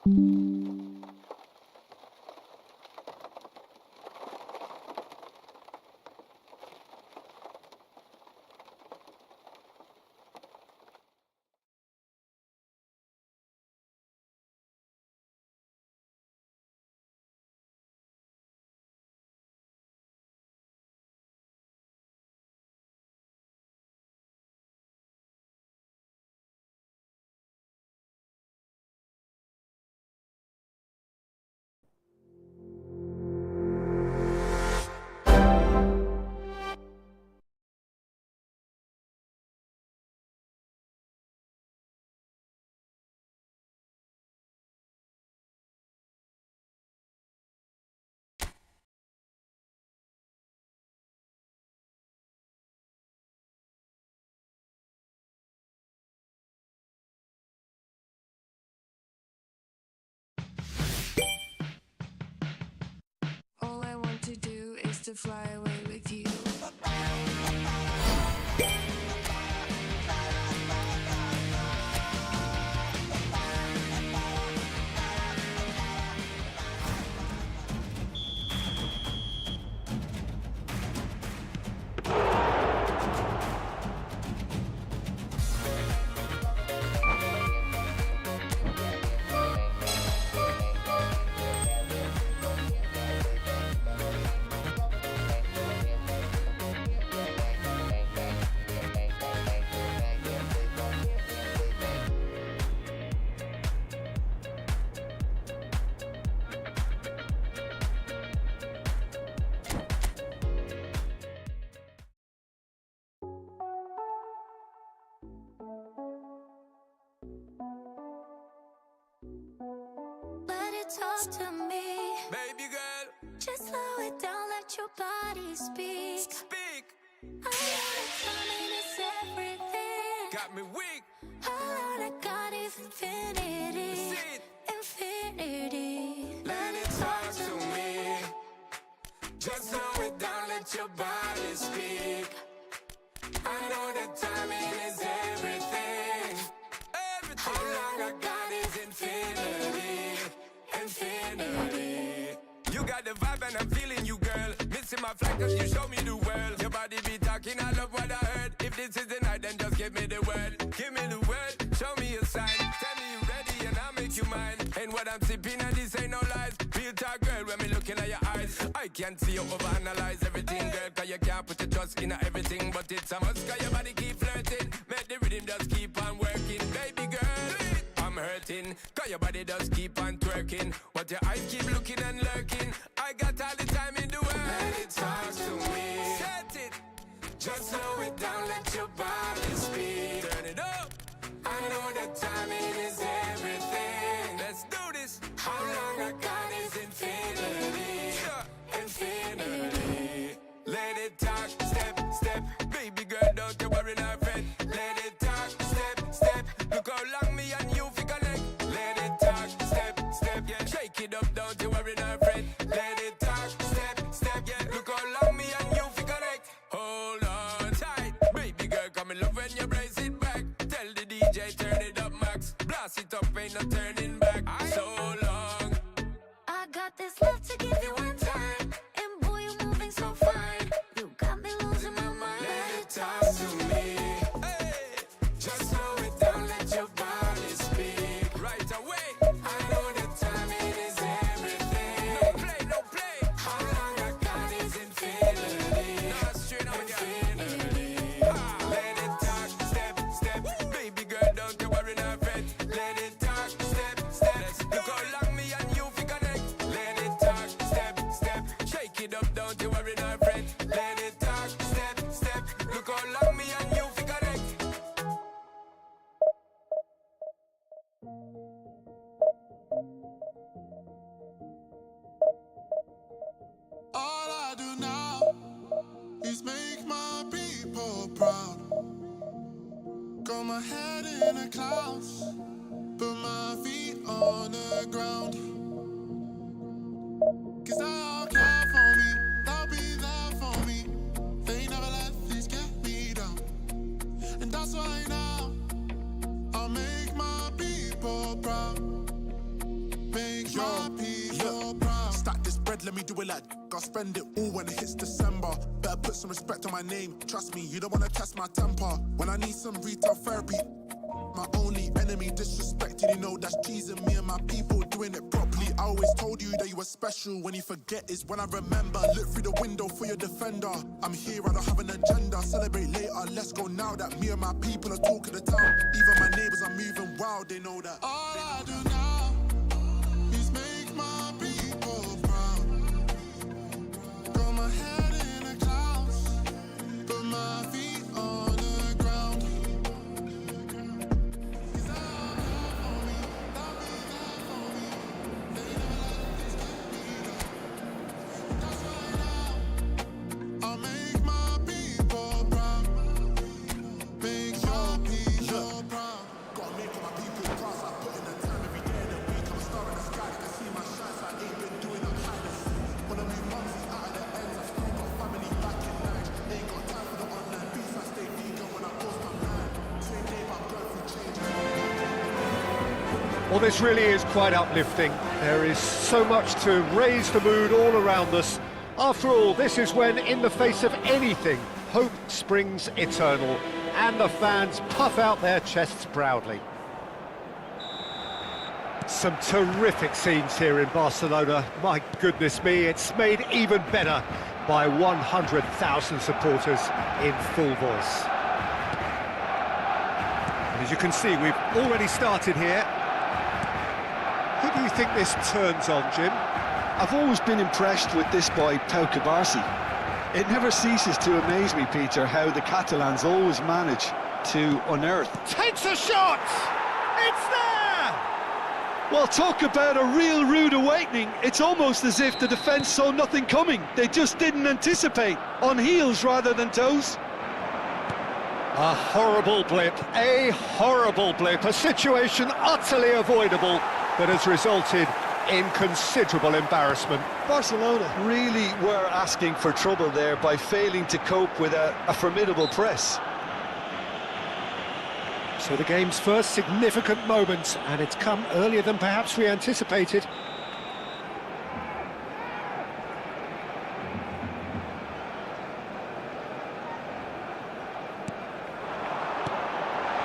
All I want to do is to fly away with you. Let it talk to me, baby girl. just slow it down, let your body speak. Speak, I know that timing is everything. got me weak. All I got is infinity, See it. infinity. Let it talk to me. Just slow it down, let your body speak. I know that timing is everything. Everything. How long I got is infinity, infinity. You got the vibe and I'm feeling you, girl. Missing my flight cause you show me the world. Your body be talking, I love what I heard. If this is the night, then just give me the word. Give me the word, show me a sign. Tell me you ready and I'll make you mine. And what I'm sipping and this ain't no lies. Real talk, girl, when me looking at your eyes. I can't see you overanalyze everything, girl. Cause you can't put your trust in everything. But it's a must cause your body keep flirting. Make the rhythm just keep on working. Baby girl, I'm hurting. Cause your body does keep on twerking. But your eyes keep looking and lurking. I got all the time in the world. Let it talk to me. Set it. Just slow it down, let your body speak. Turn it up. I know that timing is everything. Let's do this. How long I got is infinity, infinity. Let it talk, step, step. Baby girl, don't you worry, not fret. Let it talk, step, step. Look how long me and you fi connect. Let it talk, step, step. Yeah, shake it up, don't you worry, not fret. Let it talk, step, step. Yeah, look how long me and you fi connect. Hold on tight, baby girl, come in love when you brace it back. Tell the DJ turn it up max. Blast it up, ain't no turning back. So long. I got this love to give you one time, and boy, you're moving so fine. You got me losing my mind. Let it talk to me. Hey, just slow it down, let your body speak. Right away. I know that timing is everything. No play, no play. How long I got is infinity. No, straight up infinity. Let it talk, step, step. Baby girl, don't you worry, not fret. Let it talk, step, step. Look how long me and you fi connect. Let it talk, step, step. Shake it up, don't you worry, not fret. Let it talk, step, step. Look how long me and you fi connect. All I do now is make my people proud. Got my head in the clouds, put my feet on the ground. Cause they all care for me, they'll be there for me. They never let this get me down. And that's why now I'll make my people proud. me do it like I'll spend it all when it hits December. Better put some respect on my name. Trust me, you don't wanna test my temper. When I need some retail therapy, my only enemy disrespected, you know that's teasing me and my people doing it properly. I always told you that you were special. When you forget is when I remember. Look through the window for your defender. I'm here, I don't have an agenda. Celebrate later, let's go now that me and my people are talking the town. Even my neighbors are moving wild, they know that. All I do now is make my people proud. Got my head in the clouds, but my feet on the ground. I'll make my people proud. Make your people proud. Gotta make my people proud. I put in the time every day of the week. I'm a star in the sky. They can see my shine, so I ain't been doing no kindness. When I move months out of the ends, I still got family back in line. Ain't got time for the online beats. I stay vegan when I post online. Same day, but I'm going through change. Well, this really is quite uplifting. There is so much to raise the mood all around us. After all, this is when, in the face of anything, hope springs eternal, and the fans puff out their chests proudly. Some terrific scenes here in Barcelona. My goodness me, it's made even better by 100,000 supporters in full voice. And as you can see, we've already started here. Who do you think this turns on, Jim? I've always been impressed with this boy, Pau Cubarsí. It never ceases to amaze me, Peter, how the Catalans always manage to unearth. Takes a shot! It's there! Well, talk about a real rude awakening. It's almost as if the defence saw nothing coming. They just didn't anticipate, on heels rather than toes. A horrible blip, a situation utterly avoidable that has resulted in considerable embarrassment. Barcelona really were asking for trouble there by failing to cope with a formidable press. So the game's first significant moment, and it's come earlier than perhaps we anticipated.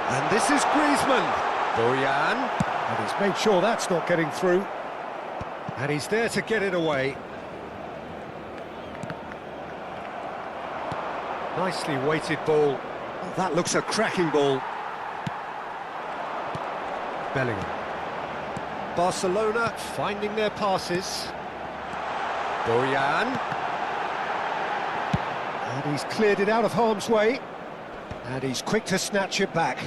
And this is Griezmann. Bojan. And he's made sure that's not getting through. And he's there to get it away. Nicely weighted ball. Oh, that looks a cracking ball. Bellingham. Barcelona finding their passes. Bojan. And he's cleared it out of harm's way. And he's quick to snatch it back.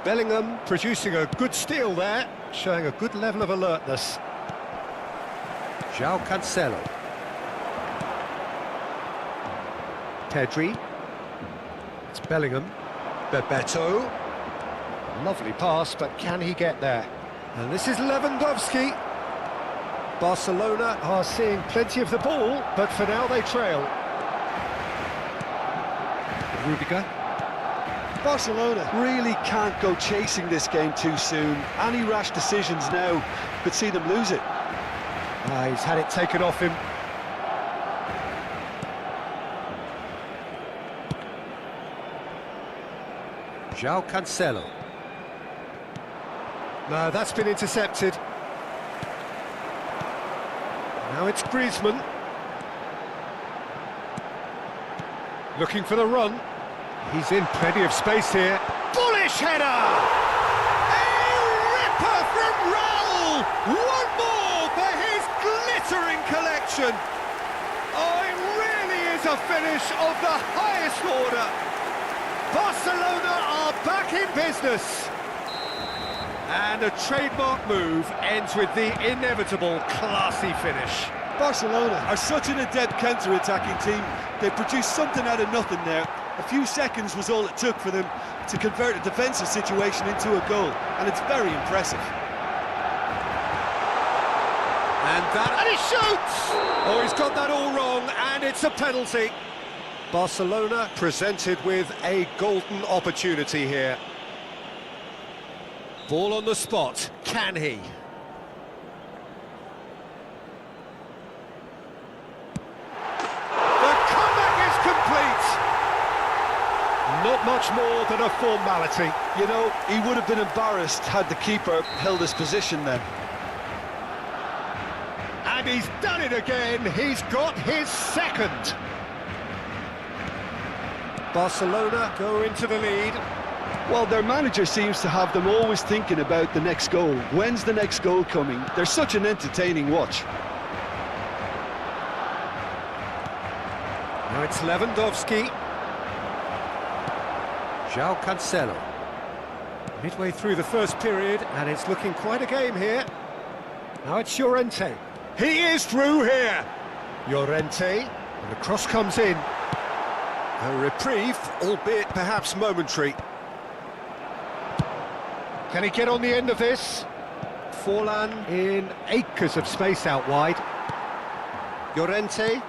Bellingham producing a good steal there, showing a good level of alertness. João Cancelo. Pedri. It's Bellingham. Bebeto. Lovely pass, but can he get there? And this is Lewandowski. Barcelona are seeing plenty of the ball, but for now they trail. Rudiger. Barcelona really can't go chasing this game too soon. Any rash decisions now could see them lose it. He's had it taken off him. João Cancelo. No, that's been intercepted. Now it's Griezmann. Looking for the run. He's in plenty of space here. Bullish header! A ripper from Raul! One more for his glittering collection. Oh, it really is a finish of the highest order. Barcelona are back in business. And a trademark move ends with the inevitable classy finish. Barcelona are such an adept counter-attacking team. They produced something out of nothing there. A few seconds was all it took for them to convert a defensive situation into a goal, and it's very impressive. And he shoots! Oh, he's got that all wrong, and it's a penalty. Barcelona presented with a golden opportunity here. Ball on the spot, can he? much more than a formality. You know, he would have been embarrassed had the keeper held his position then. And he's done it again. He's got his second. Barcelona go into the lead. Well, their manager seems to have them always thinking about the next goal. When's the next goal coming? They're such an entertaining watch. Now it's Lewandowski. João Cancelo. Midway through the first period, and it's looking quite a game here. Now it's Llorente. He is through here. Llorente, and the cross comes in. A reprieve, albeit perhaps momentary. Can he get on the end of this? Forlan in acres of space out wide. Llorente.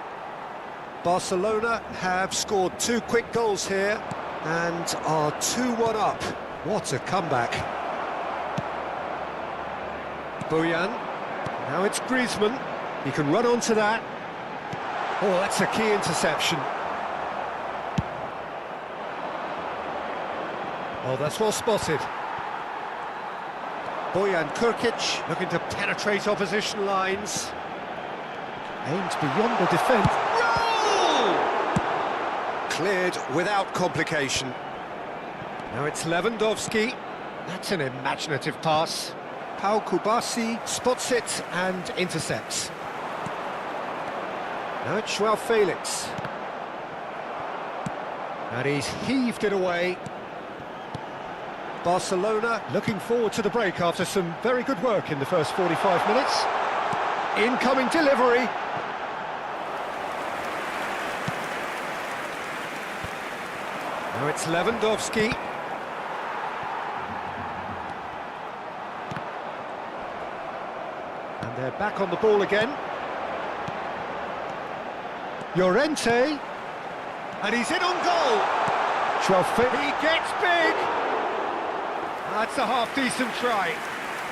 Barcelona have scored 2 quick goals here and are 2-1 up. What a comeback. Bojan. Now it's Griezmann. He can run onto that. Oh, that's a key interception. Oh, that's well spotted. Bojan Kurkic looking to penetrate opposition lines. Aimed beyond the defence. Goal! Cleared without complication. Now it's Lewandowski. That's an imaginative pass. Pau Kubasi spots it and intercepts. Now it's João Felix. And he's heaved it away. Barcelona looking forward to the break after some very good work in the first 45 minutes. Incoming delivery. Now it's Lewandowski. And they're back on the ball again. Llorente. And he's in on goal. He gets big. That's a half-decent try.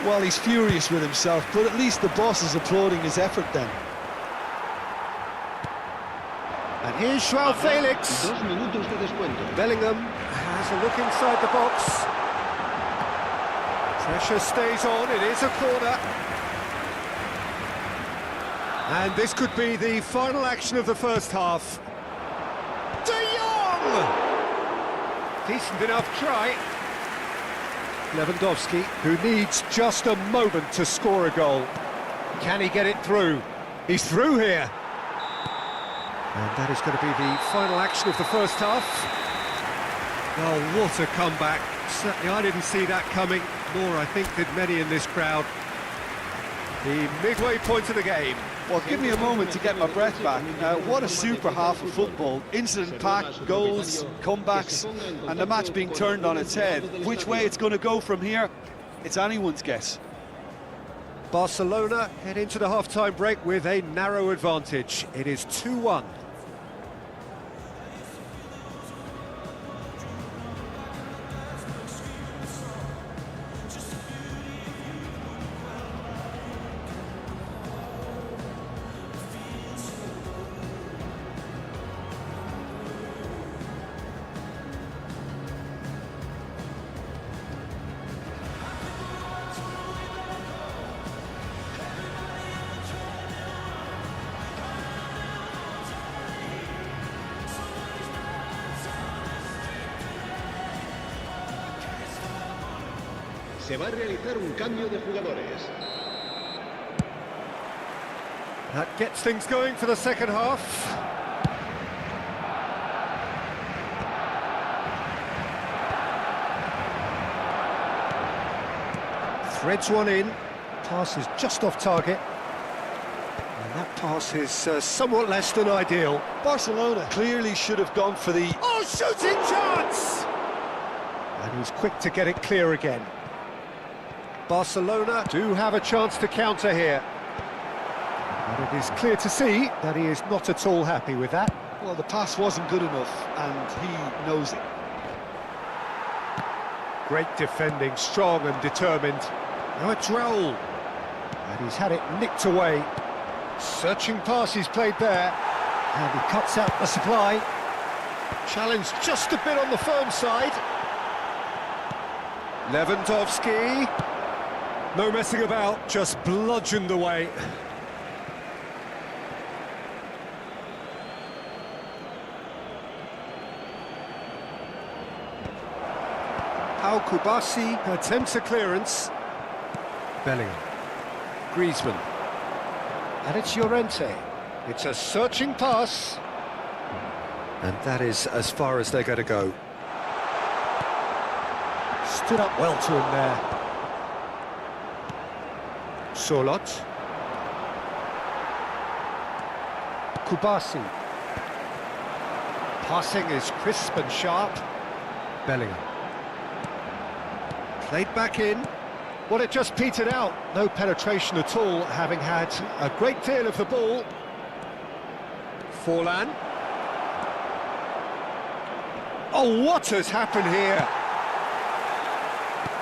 Well, he's furious with himself, but at least the boss is applauding his effort then. And here's João Felix. Bellingham has a look inside the box. Pressure stays on, it is a corner. And this could be the final action of the first half. De Jong! Decent enough try. Lewandowski, who needs just a moment to score a goal. Can he get it through? He's through here. And that is going to be the final action of the first half. Oh, what a comeback. Certainly I didn't see that coming, nor I think did many in this crowd. The midway point of the game. Well, give me a moment to get my breath back. What a super half of football. Incident-packed, goals, comebacks, and the match being turned on its head. Which way it's going to go from here, it's anyone's guess. Barcelona head into the half-time break with a narrow advantage. It is 2-1. Se va a realizar un cambio de jugadores. That gets things going for the second half. Threads one in. Pass is just off target. And that pass is somewhat less than ideal. Barcelona clearly should have gone for the... Oh, shooting chance! And he's quick to get it clear again. Barcelona do have a chance to counter here. But it is clear to see that he is not at all happy with that. Well, the pass wasn't good enough, and he knows it. Great defending, strong and determined. Now it's Raul. And he's had it nicked away. Searching pass he's played there. And he cuts out the supply. Challenge just a bit on the firm side. Lewandowski. No messing about, just bludgeoned away. Al-Kubasi attempts a clearance. Bellingham. Griezmann. And it's Llorente. It's a searching pass. And that is as far as they're going to go. Stood up well to him there. Solot. Kubasi. Passing is crisp and sharp. Bellingham. Played back in. Well, it just petered out. No penetration at all, having had a great deal of the ball. Forlan. Oh, what has happened here?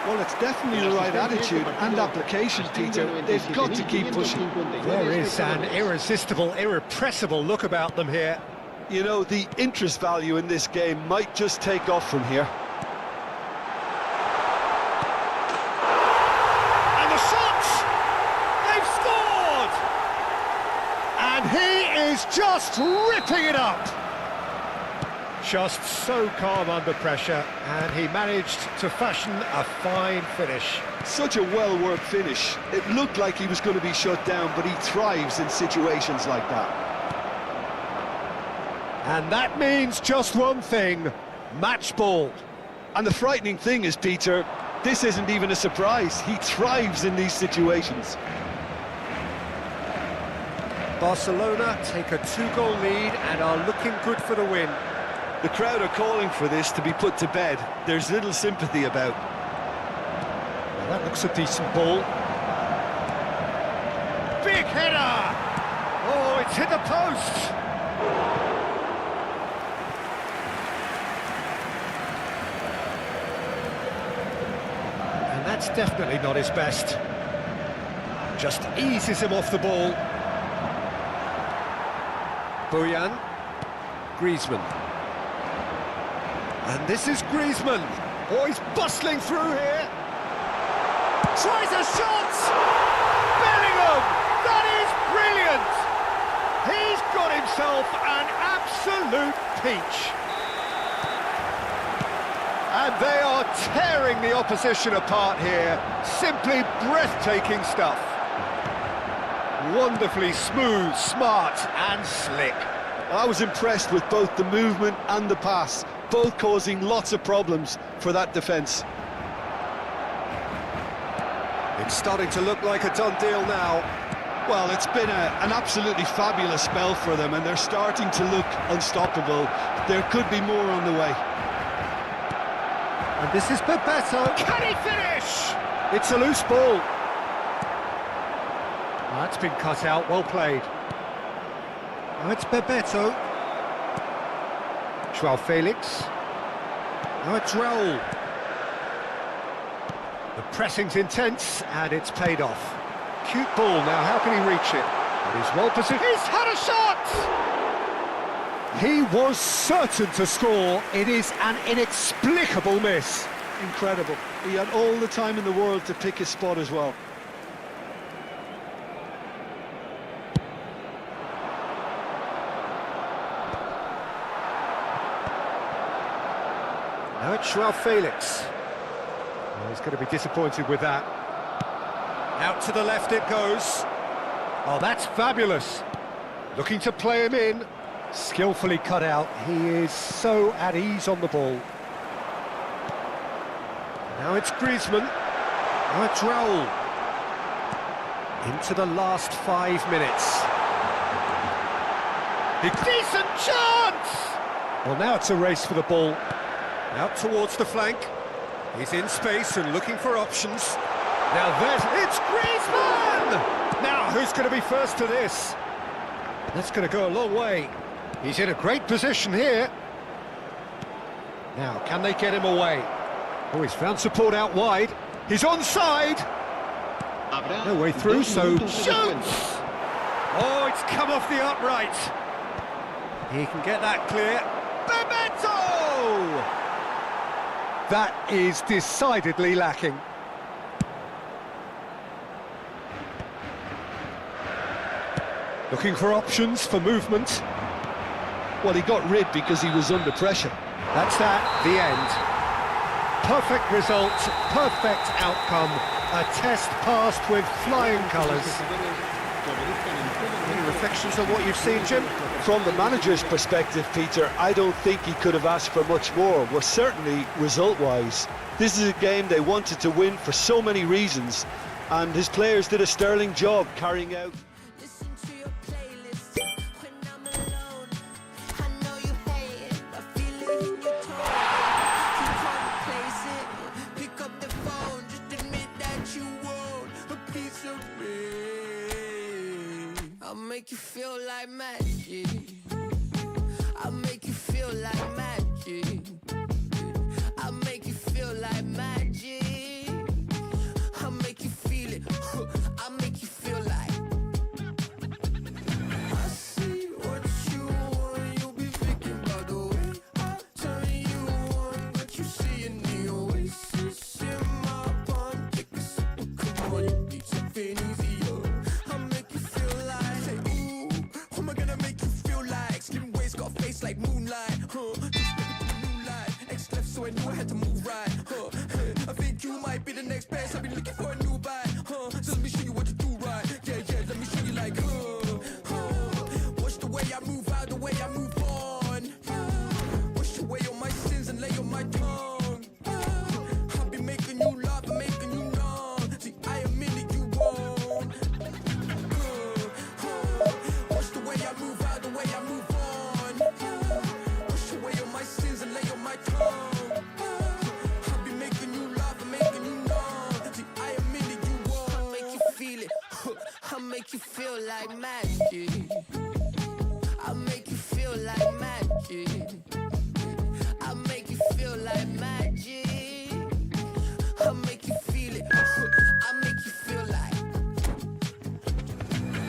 Well, it's definitely the right attitude and application, Peter. They've got to keep pushing. There is an irresistible, irrepressible look about them here. You know, the interest value in this game might just take off from here. And the shots! They've scored! And he is just ripping it up! Just so calm under pressure, and he managed to fashion a fine finish. Such a well-worked finish. It looked like he was going to be shut down, but he thrives in situations like that. And that means just one thing, match ball. And the frightening thing is, Peter, this isn't even a surprise. He thrives in these situations. Barcelona take a 2-goal lead and are looking good for the win. The crowd are calling for this to be put to bed. There's little sympathy about. Well, that looks a decent ball. Big header! Oh, it's hit the post! And that's definitely not his best. Just eases him off the ball. Bojan. Griezmann. And this is Griezmann. Oh, he's bustling through here. Tries a shot! Bellingham! That is brilliant! He's got himself an absolute peach. And they are tearing the opposition apart here. Simply breathtaking stuff. Wonderfully smooth, smart and slick. I was impressed with both the movement and the pass, both causing lots of problems for that defence. It's starting to look like a done deal now. Well, it's been an absolutely fabulous spell for them, and they're starting to look unstoppable. There could be more on the way. And this is Bebeto. Can he finish? It's a loose ball. That's been cut out, well played. Now it's Bebeto. Joao Felix. Now it's Raul. The pressing's intense, and it's paid off. Cute ball now, how can he reach it? But he's well positioned. He's had a shot! He was certain to score. It is an inexplicable miss. Incredible. He had all the time in the world to pick his spot as well. Now it's Joao Felix. Oh, he's going to be disappointed with that. Out to the left it goes. Oh, that's fabulous. Looking to play him in. Skillfully cut out. He is so at ease on the ball. Now it's Griezmann. Now it's Raul. Into the last 5 minutes. Decent chance! Well, now it's a race for the ball. Out towards the flank. He's in space and looking for options. Now it's Griezmann! Now, who's going to be first to this? That's going to go a long way. He's in a great position here. Now, can they get him away? Oh, he's found support out wide. He's onside. No way through, so shoots! Oh, it's come off the upright. He can get that clear. Bebeto! That is decidedly lacking. Looking for options for movement. Well, he got rid because he was under pressure. That's that, the end. Perfect result, perfect outcome. A test passed with flying colours. Any reflections on what you've seen, Jim? From the manager's perspective, Peter, I don't think he could have asked for much more. Well, certainly result-wise. This is a game they wanted to win for so many reasons, and his players did a sterling job carrying out. Listen to your playlist when I'm alone. I know you hate it, I feel it in your tone. You can't replace it. Pick up the phone, just admit that you want a piece of me. I'll make you feel like magic. I'll make you feel like magic. I'll make you feel like magic. I'll make you feel it. I'll make you feel like. I see what you want. You'll be thinking about the way I turn you on. What you see in the oasis in my palm. Take a sip, come on, you need something easier. I'll make you feel like. Say, ooh, who am I gonna make you feel like? Slim waist, got a face like moonlight. Just step into the new light. X left, so I knew I had to move right. I think you might be the next best. I've been looking for a new bite. So let me show you what to do right. Yeah, let me show you like, watch the way I move out, the way I move on. Wash away all my sins and lay on my tongue. I'll be making you laugh and making you numb. See, I am in it, you won't. Watch the way I move out, the way I move on. Wash away all my sins and lay on my tongue. I'll be making you laugh and making you numb. See, I am in it, you won't. I'll make you feel it. I'll make you feel like magic. I'll make you feel like magic. I'll make you feel like magic. I'll make you feel it. I'll make you feel like.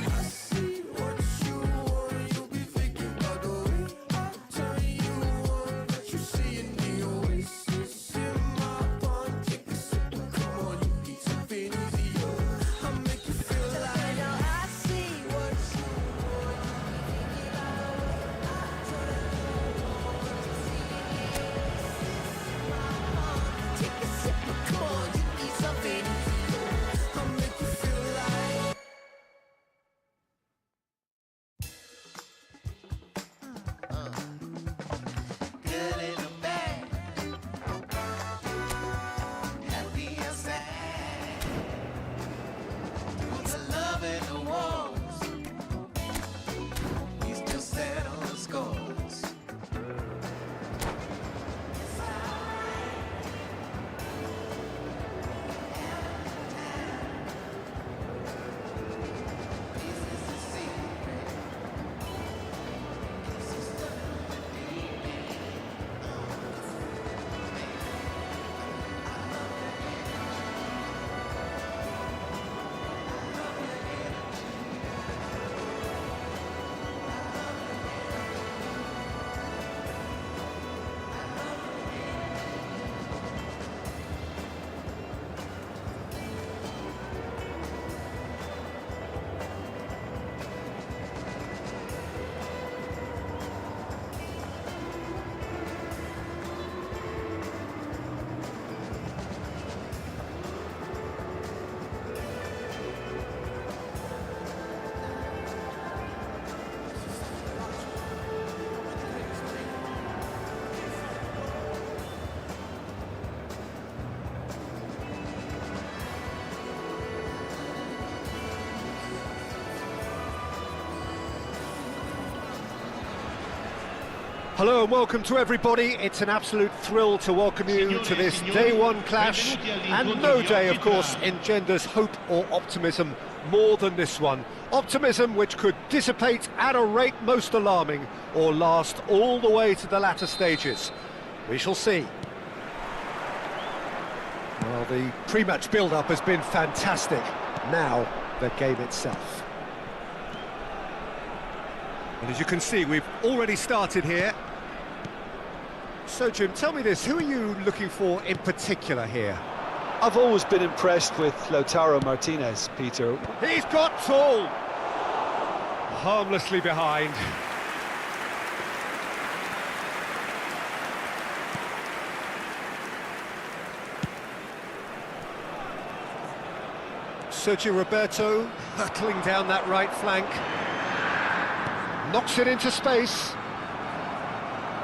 I see what you want. You'll be thinking about the way I turn you on. What you see in the oasis in my palm. Take a sip, come on, you need something easier. I'll make you feel like. I see what you want. Take a sip, come on, you need something easier. I'll make you feel like. Good in the bad, happy and sad. What's a love in the walls? We still settle the scores. Hello and welcome to everybody. It's an absolute thrill to welcome you to this day one clash, and no day, of course, engenders hope or optimism more than this one. Optimism which could dissipate at a rate most alarming or last all the way to the latter stages. We shall see. Well, the pre-match build-up has been fantastic. Now, the game itself. And as you can see, we've already started here. So, Jim, tell me this, who are you looking for in particular here? I've always been impressed with Lautaro Martinez, Peter. He's got tall! Harmlessly behind. Sergio Roberto hurtling down that right flank. Knocks it into space.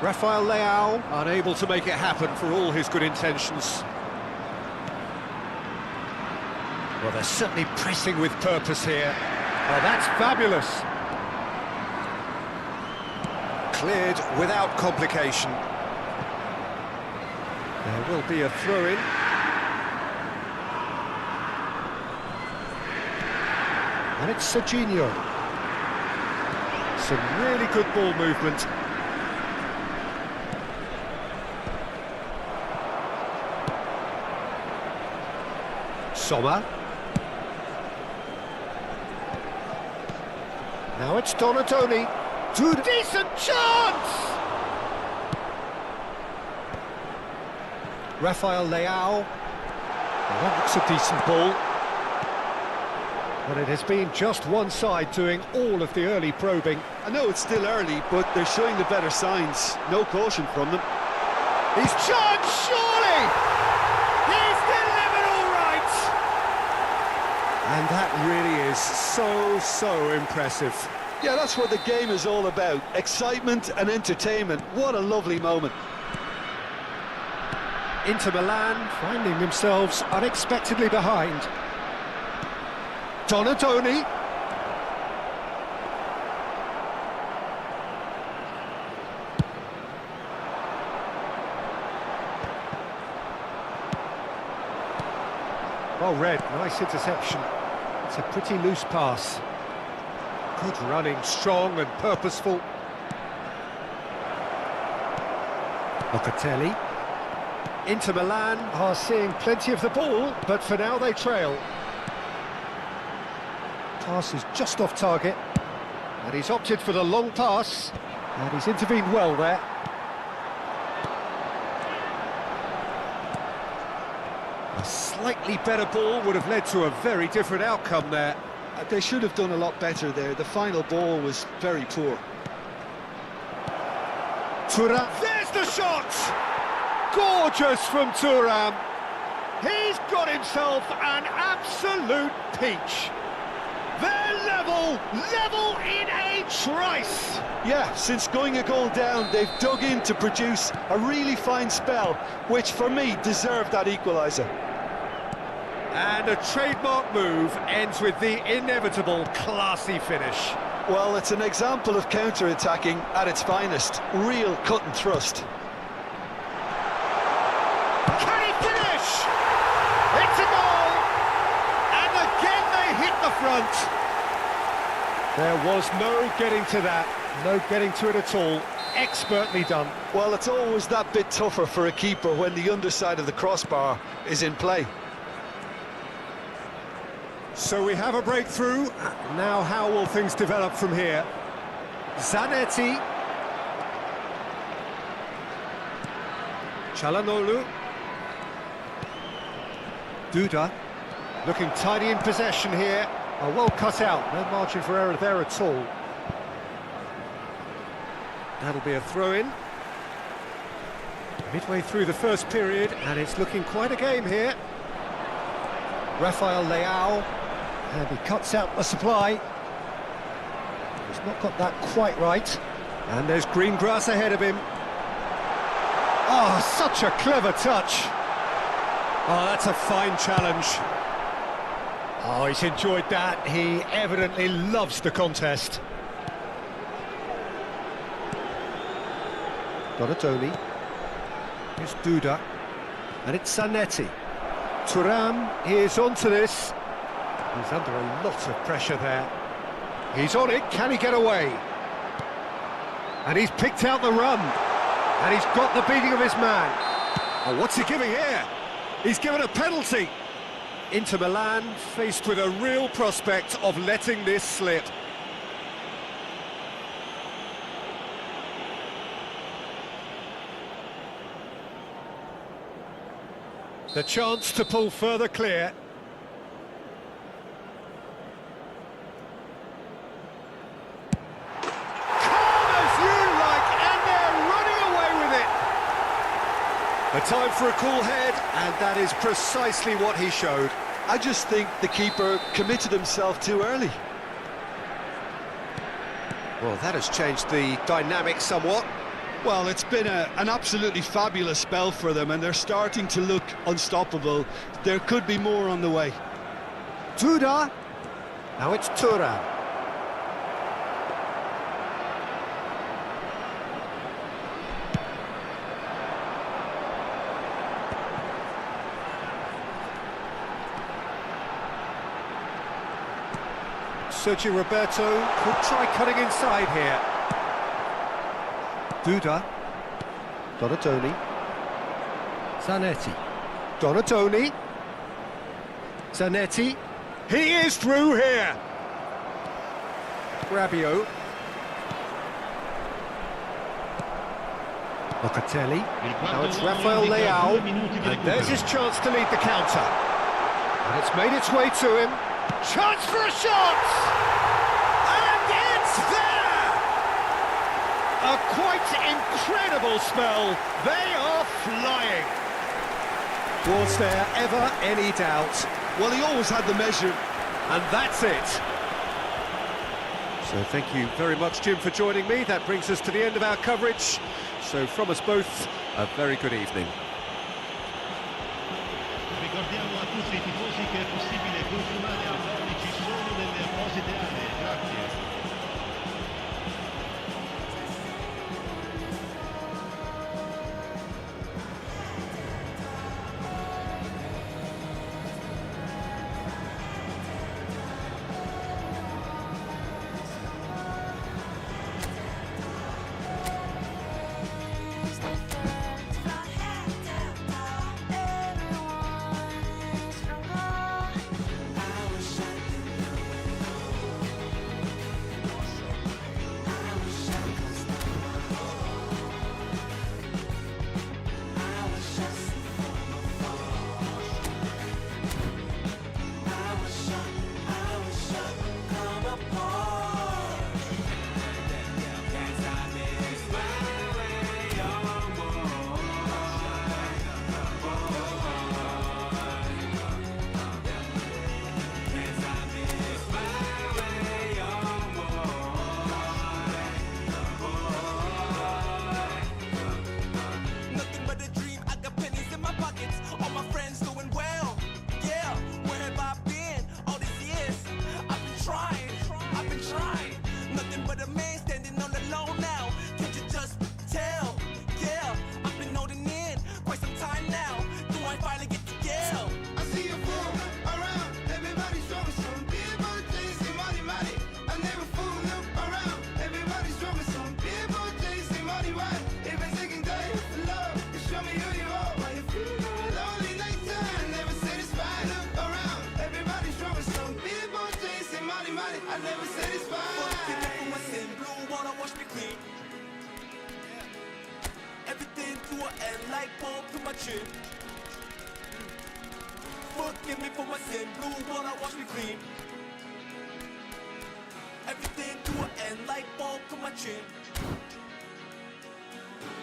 Rafael Leao unable to make it happen for all his good intentions. Well, they're certainly pressing with purpose here. Oh, that's fabulous. Cleared without complication. There will be a throw-in. And it's Serginho. Some really good ball movement. Sommer. Now it's Donatoni. Decent chance! Rafael Leao. Well, that looks a decent ball. But it has been just one side doing all of the early probing. I know it's still early, but they're showing the better signs. No caution from them. He's charged, surely! He's delivered all right! And that really is so impressive. Yeah, that's what the game is all about. Excitement and entertainment. What a lovely moment. Inter Milan finding themselves unexpectedly behind. Donatoni. Well read, nice interception. It's a pretty loose pass. Good running, strong and purposeful. Locatelli. Inter Milan are seeing plenty of the ball, but for now they trail. Pass is just off target, and he's opted for the long pass, and he's intervened well there. A slightly better ball would have led to a very different outcome there. They should have done a lot better there. The final ball was very poor. Thuram, there's the shot! Gorgeous from Thuram. He's got himself an absolute peach. They're level in a trice. Yeah, since going a goal down, they've dug in to produce a really fine spell, which for me deserved that equaliser. And a trademark move ends with the inevitable classy finish. Well, it's an example of counter-attacking at its finest. Real cut and thrust. Can he finish? It's a goal! And again they hit the front. There was no getting to that, no getting to it at all. Expertly done. Well, it's always that bit tougher for a keeper when the underside of the crossbar is in play. So we have a breakthrough. Now how will things develop from here? Zanetti. Çalhanoğlu. Duda. Looking tidy in possession here. Oh, well cut out. No margin for error there at all. That'll be a throw-in. Midway through the first period, and it's looking quite a game here. Rafael Leao. And he cuts out the supply. He's not got that quite right. And there's green grass ahead of him. Oh, such a clever touch. Oh, that's a fine challenge. Oh, he's enjoyed that. He evidently loves the contest. Donatoni. Here's Duda. And it's Zanetti. Thuram is onto this. He's under a lot of pressure there. He's on it, can he get away? And he's picked out the run. And he's got the beating of his man. Oh, what's he giving here? He's given a penalty. Inter Milan faced with a real prospect of letting this slip. The chance to pull further clear. Calm as you like, and they're running away with it. A time for a cool head, and that is precisely what he showed. I just think the keeper committed himself too early. Well, that has changed the dynamic somewhat. Well, it's been an absolutely fabulous spell for them, and they're starting to look unstoppable. There could be more on the way. Duda. Now it's Tura. Sergio Roberto could try cutting inside here. Duda. Donatoni. Zanetti. Donatoni. Zanetti. He is through here. Rabiot. Locatelli. Now it's Rafael Leao. And there's his chance to lead the counter. And it's made its way to him. Chance for a shot! And it's there! A quite incredible spell. They are flying. Was there ever any doubt? Well, he always had the measure. And that's it. So thank you very much, Jim, for joining me. That brings us to the end of our coverage. So from us both, a very good evening. Ricordiamo a tutti i tifosi che è possibile consumare alcolici solo nelle apposite aree. Grazie. I never satisfied. Fucking my sin, blue wanna wash me clean. Everything to an end like ball to my chin. Forgive me for my sin, blue wanna wash me clean. Everything to an end like ball to my chin.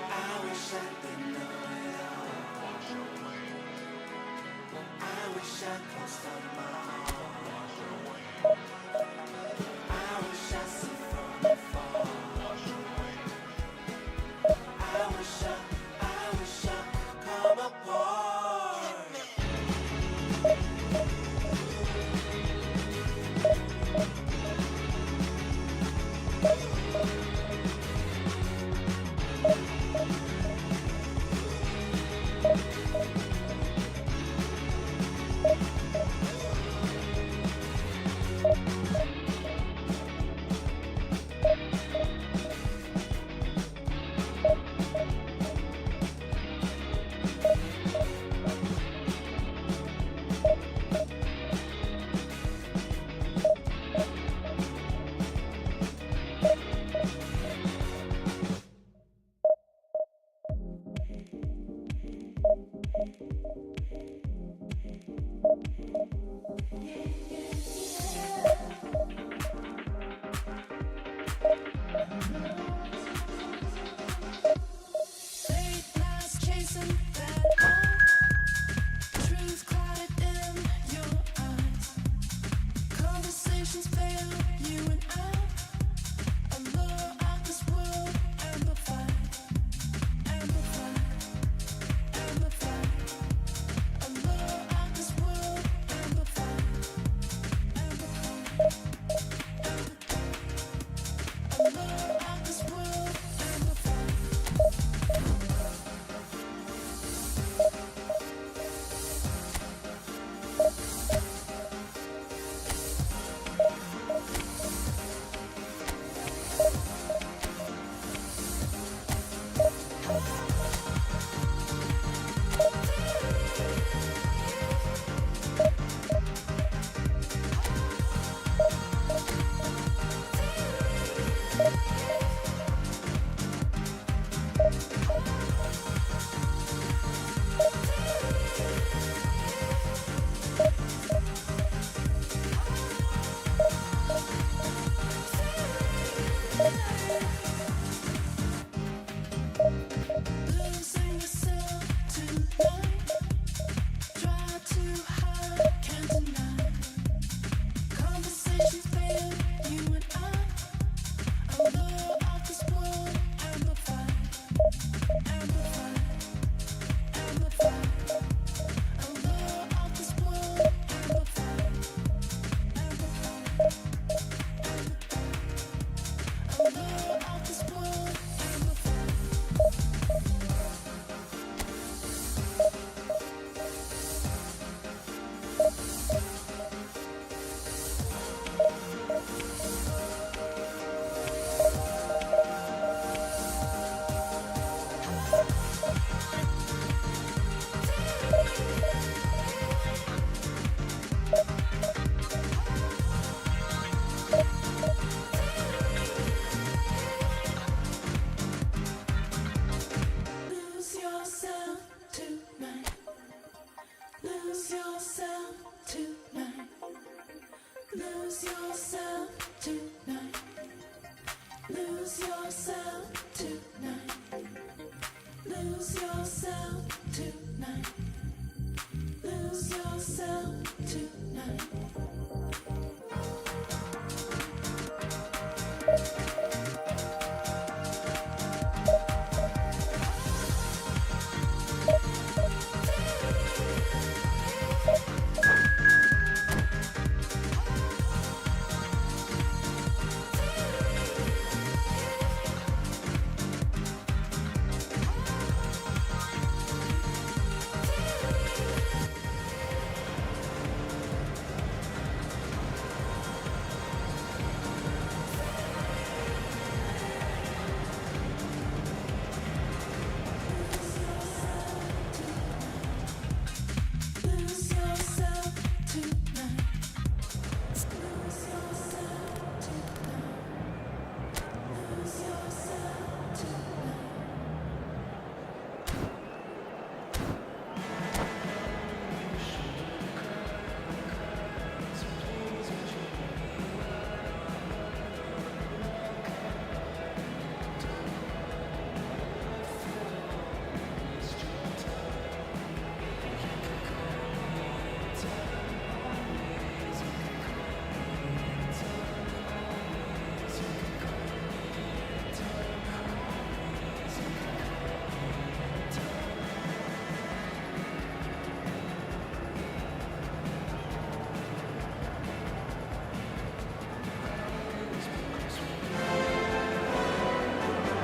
I wish I didn't know it all. I wish I could stop my heart. I wish I see from afar. I wish I come apart.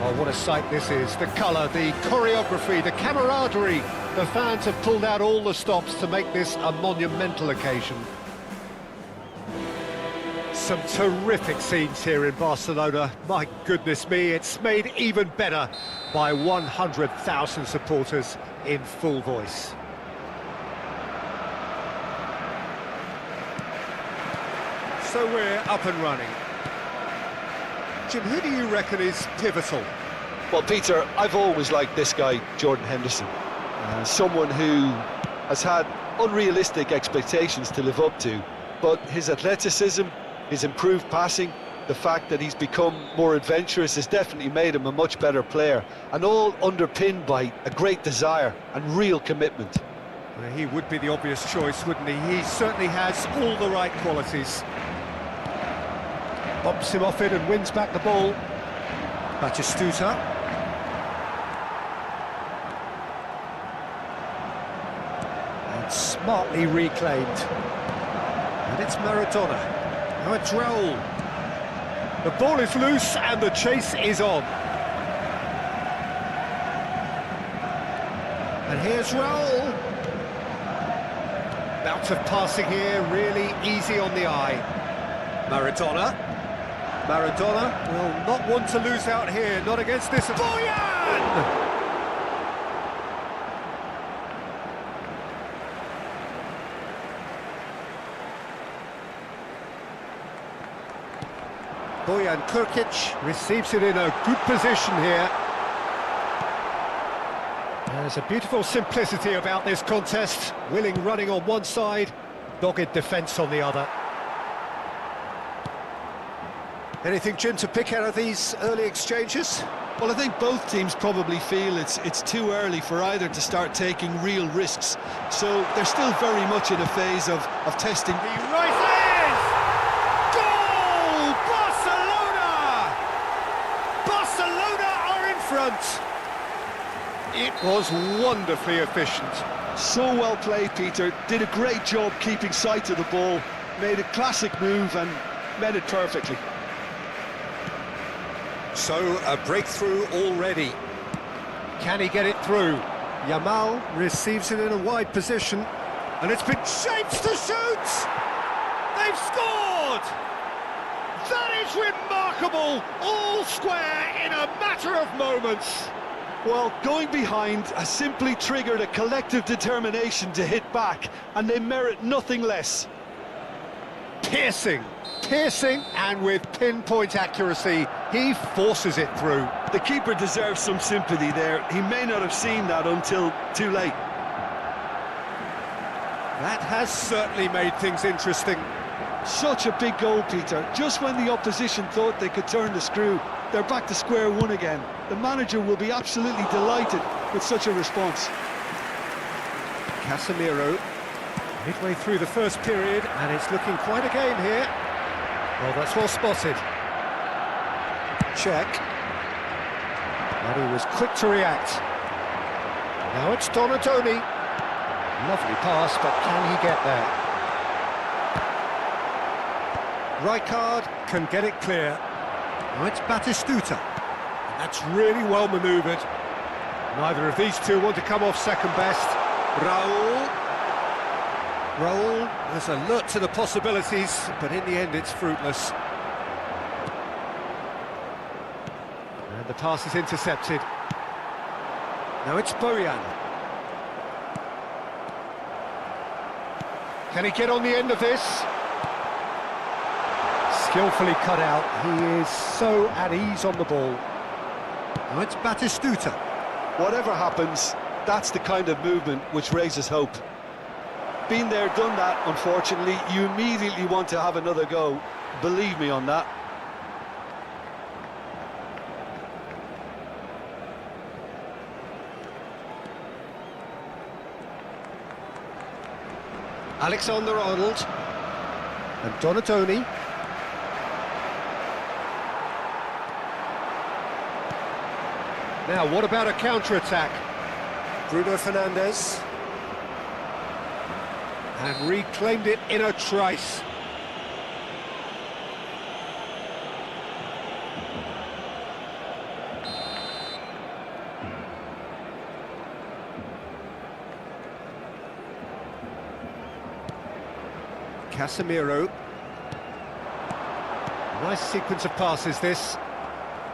Oh, what a sight this is. The colour, the choreography, the camaraderie. The fans have pulled out all the stops to make this a monumental occasion. Some terrific scenes here in Barcelona. My goodness me, it's made even better by 100,000 supporters in full voice. So we're up and running. Jim, who do you reckon is pivotal? Well, Peter, I've always liked this guy, Jordan Henderson. Someone who has had unrealistic expectations to live up to, but his athleticism, his improved passing, the fact that he's become more adventurous has definitely made him a much better player, and all underpinned by a great desire and real commitment. Well, he would be the obvious choice, wouldn't he? He certainly has all the right qualities. Bumps him off it and wins back the ball. Batistuta. And smartly reclaimed. And it's Maradona. Now it's Raul. The ball is loose and the chase is on. And here's Raul. Bout of passing here, really easy on the eye. Maradona. Maradona will not want to lose out here, not against this. Boyan! Boyan Kurkic receives it in a good position here. There's a beautiful simplicity about this contest. Willing running on one side, dogged defence on the other. Anything, Jim, to pick out of these early exchanges? Well, I think both teams probably feel it's too early for either to start taking real risks. So they're still very much in a phase of testing. He rises! Goal! Barcelona! Barcelona are in front! It was wonderfully efficient. So well played, Peter. Did a great job keeping sight of the ball. Made a classic move and met it perfectly. So, a breakthrough already. Can he get it through? Yamal receives it in a wide position, and it's been shaped to shoot! They've scored! That is remarkable! All square in a matter of moments. Well, going behind has simply triggered a collective determination to hit back, and they merit nothing less. Piercing, and with pinpoint accuracy, he forces it through. The keeper deserves some sympathy there. He may not have seen that until too late. That has certainly made things interesting. Such a big goal, Peter. Just when the opposition thought they could turn the screw, they're back to square one again. The manager will be absolutely delighted with such a response. Casemiro, midway through the first period, and it's looking quite a game here. Well, that's well spotted. Check. And he was quick to react. Now it's Donatoni. Lovely pass, but can he get there? Rijkaard can get it clear. Now it's Batistuta. And that's really well manoeuvred. Neither of these two want to come off second best. Raul is alert to the possibilities, but in the end it's fruitless. And the pass is intercepted. Now it's Boyan. Can he get on the end of this? Skillfully cut out. He is so at ease on the ball. Now it's Batistuta. Whatever happens, that's the kind of movement which raises hope. Been there, done that, unfortunately. You immediately want to have another go. Believe me on that. Alexander-Arnold. And Donatoni. Now, what about a counter-attack? Bruno Fernandes. And reclaimed it in a trice. Casemiro. Nice sequence of passes, this.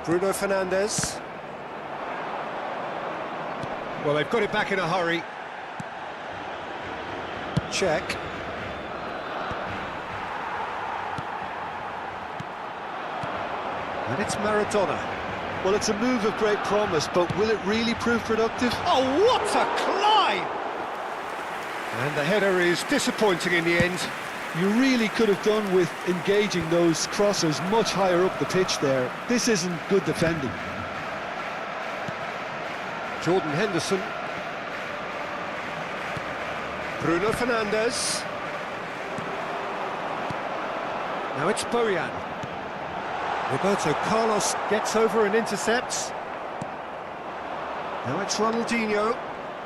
Bruno Fernandes. Well, they've got it back in a hurry. Check. And it's Maradona. Well, it's a move of great promise, but will it really prove productive? Oh, what a climb! And the header is disappointing in the end. You really could have done with engaging those crossers much higher up the pitch there. This isn't good defending. Jordan Henderson. Bruno Fernandes. Now it's Bojan. Roberto Carlos gets over and intercepts. Now it's Ronaldinho.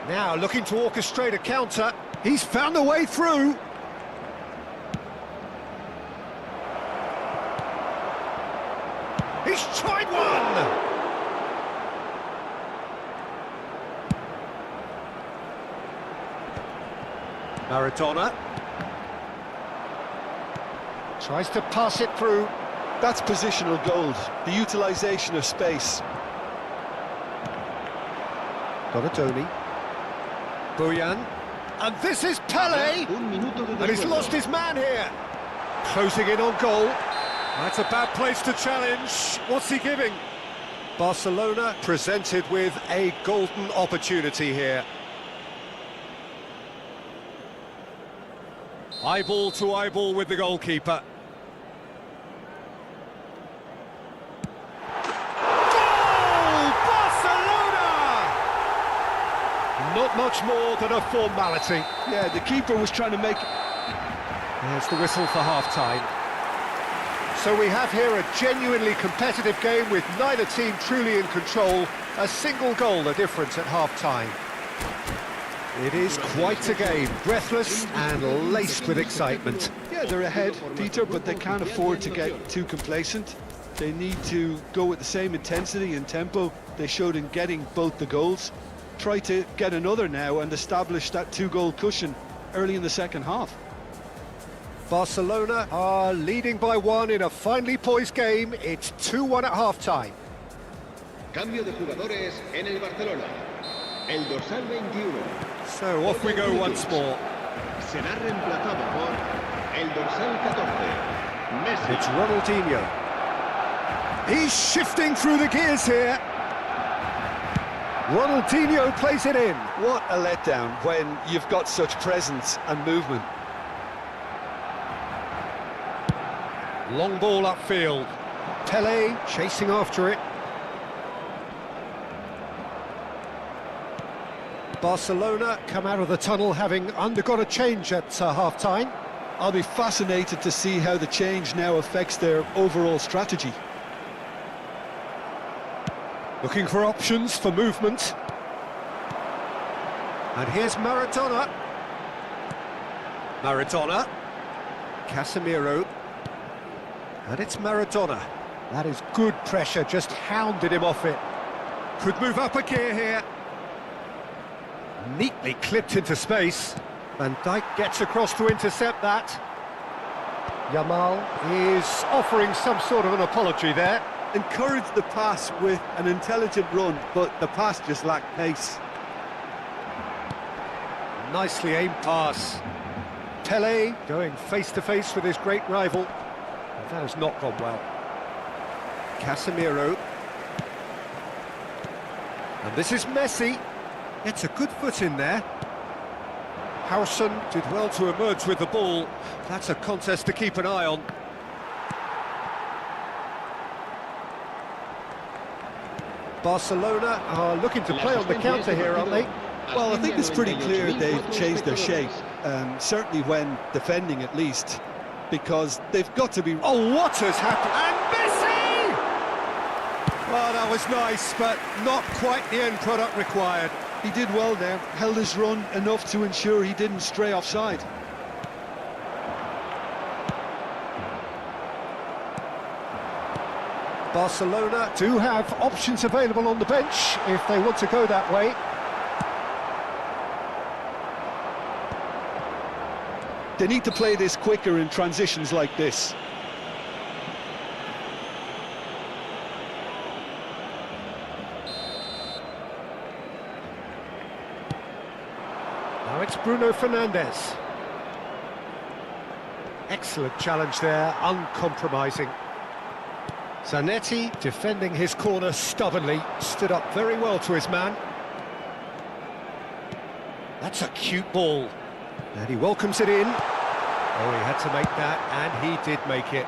Now looking to orchestrate a counter. He's found a way through. He's tried one! Maradona. Tries to pass it through. That's positional gold, the utilisation of space. Donatoni. Bojan. And this is Pele! And he's lost his man here. Closing in on goal. That's a bad place to challenge. What's he giving? Barcelona presented with a golden opportunity here. Eyeball to eyeball with the goalkeeper. Goal! Barcelona! Not much more than a formality. Yeah, the keeper was trying to make... There's the whistle for half-time. So we have here a genuinely competitive game with neither team truly in control. A single goal the difference at half-time. It is quite a game, breathless and laced with excitement. Yeah, they're ahead, Peter, but they can't afford to get too complacent. They need to go with the same intensity and tempo they showed in getting both the goals. Try to get another now and establish that two-goal cushion early in the second half. Barcelona are leading by one in a finely poised game. It's 2-1 at half-time. Cambio de jugadores en el Barcelona. El dorsal 21. So off we go once more. Será reemplazado por el dorsal 14. Messi. It's Ronaldinho. He's shifting through the gears here. Ronaldinho plays it in. What a letdown when you've got such presence and movement. Long ball upfield. Pele chasing after it. Barcelona come out of the tunnel having undergone a change at half-time. I'll be fascinated to see how the change now affects their overall strategy. Looking for options for movement. And here's Maradona. Maradona. Casemiro. And it's Maradona. That is good pressure, just hounded him off it. Could move up a gear here. Neatly clipped into space. Van Dijk gets across to intercept that. Yamal is offering some sort of an apology there. Encouraged the pass with an intelligent run, but the pass just lacked pace. Nicely aimed pass. Pele going face-to-face with his great rival. That has not gone well. Casemiro. And this is Messi. It's a good foot in there. Harrison did well to emerge with the ball. That's a contest to keep an eye on. Barcelona are looking to play on the counter here, aren't they? Well, I think it's pretty clear they've changed their shape, certainly when defending at least, because they've got to be... Oh, what has happened? And Messi! Well, that was nice, but not quite the end product required. He did well there, held his run enough to ensure he didn't stray offside. Barcelona do have options available on the bench if they want to go that way. They need to play this quicker in transitions like this. Now it's Bruno Fernandes. Excellent challenge there, uncompromising. Zanetti defending his corner stubbornly, stood up very well to his man. That's a cute ball. And he welcomes it in. Oh, he had to make that, and he did make it.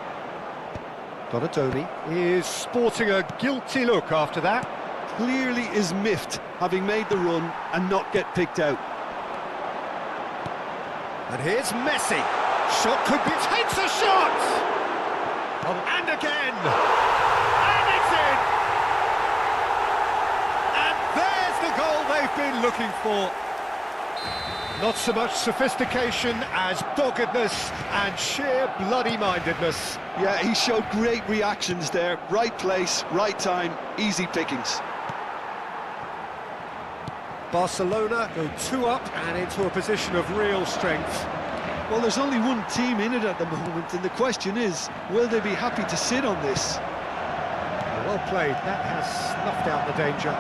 Donadoni is sporting a guilty look after that. Clearly is miffed, having made the run and not get picked out. And here's Messi. Shot could be... Takes a shot! And again! And it's in! And there's the goal they've been looking for. Not so much sophistication as doggedness and sheer bloody-mindedness. Yeah, he showed great reactions there. Right place, right time, easy pickings. Barcelona go 2 up and into a position of real strength. Well, there's only one team in it at the moment, and the question is, will they be happy to sit on this? Well played, that has snuffed out the danger.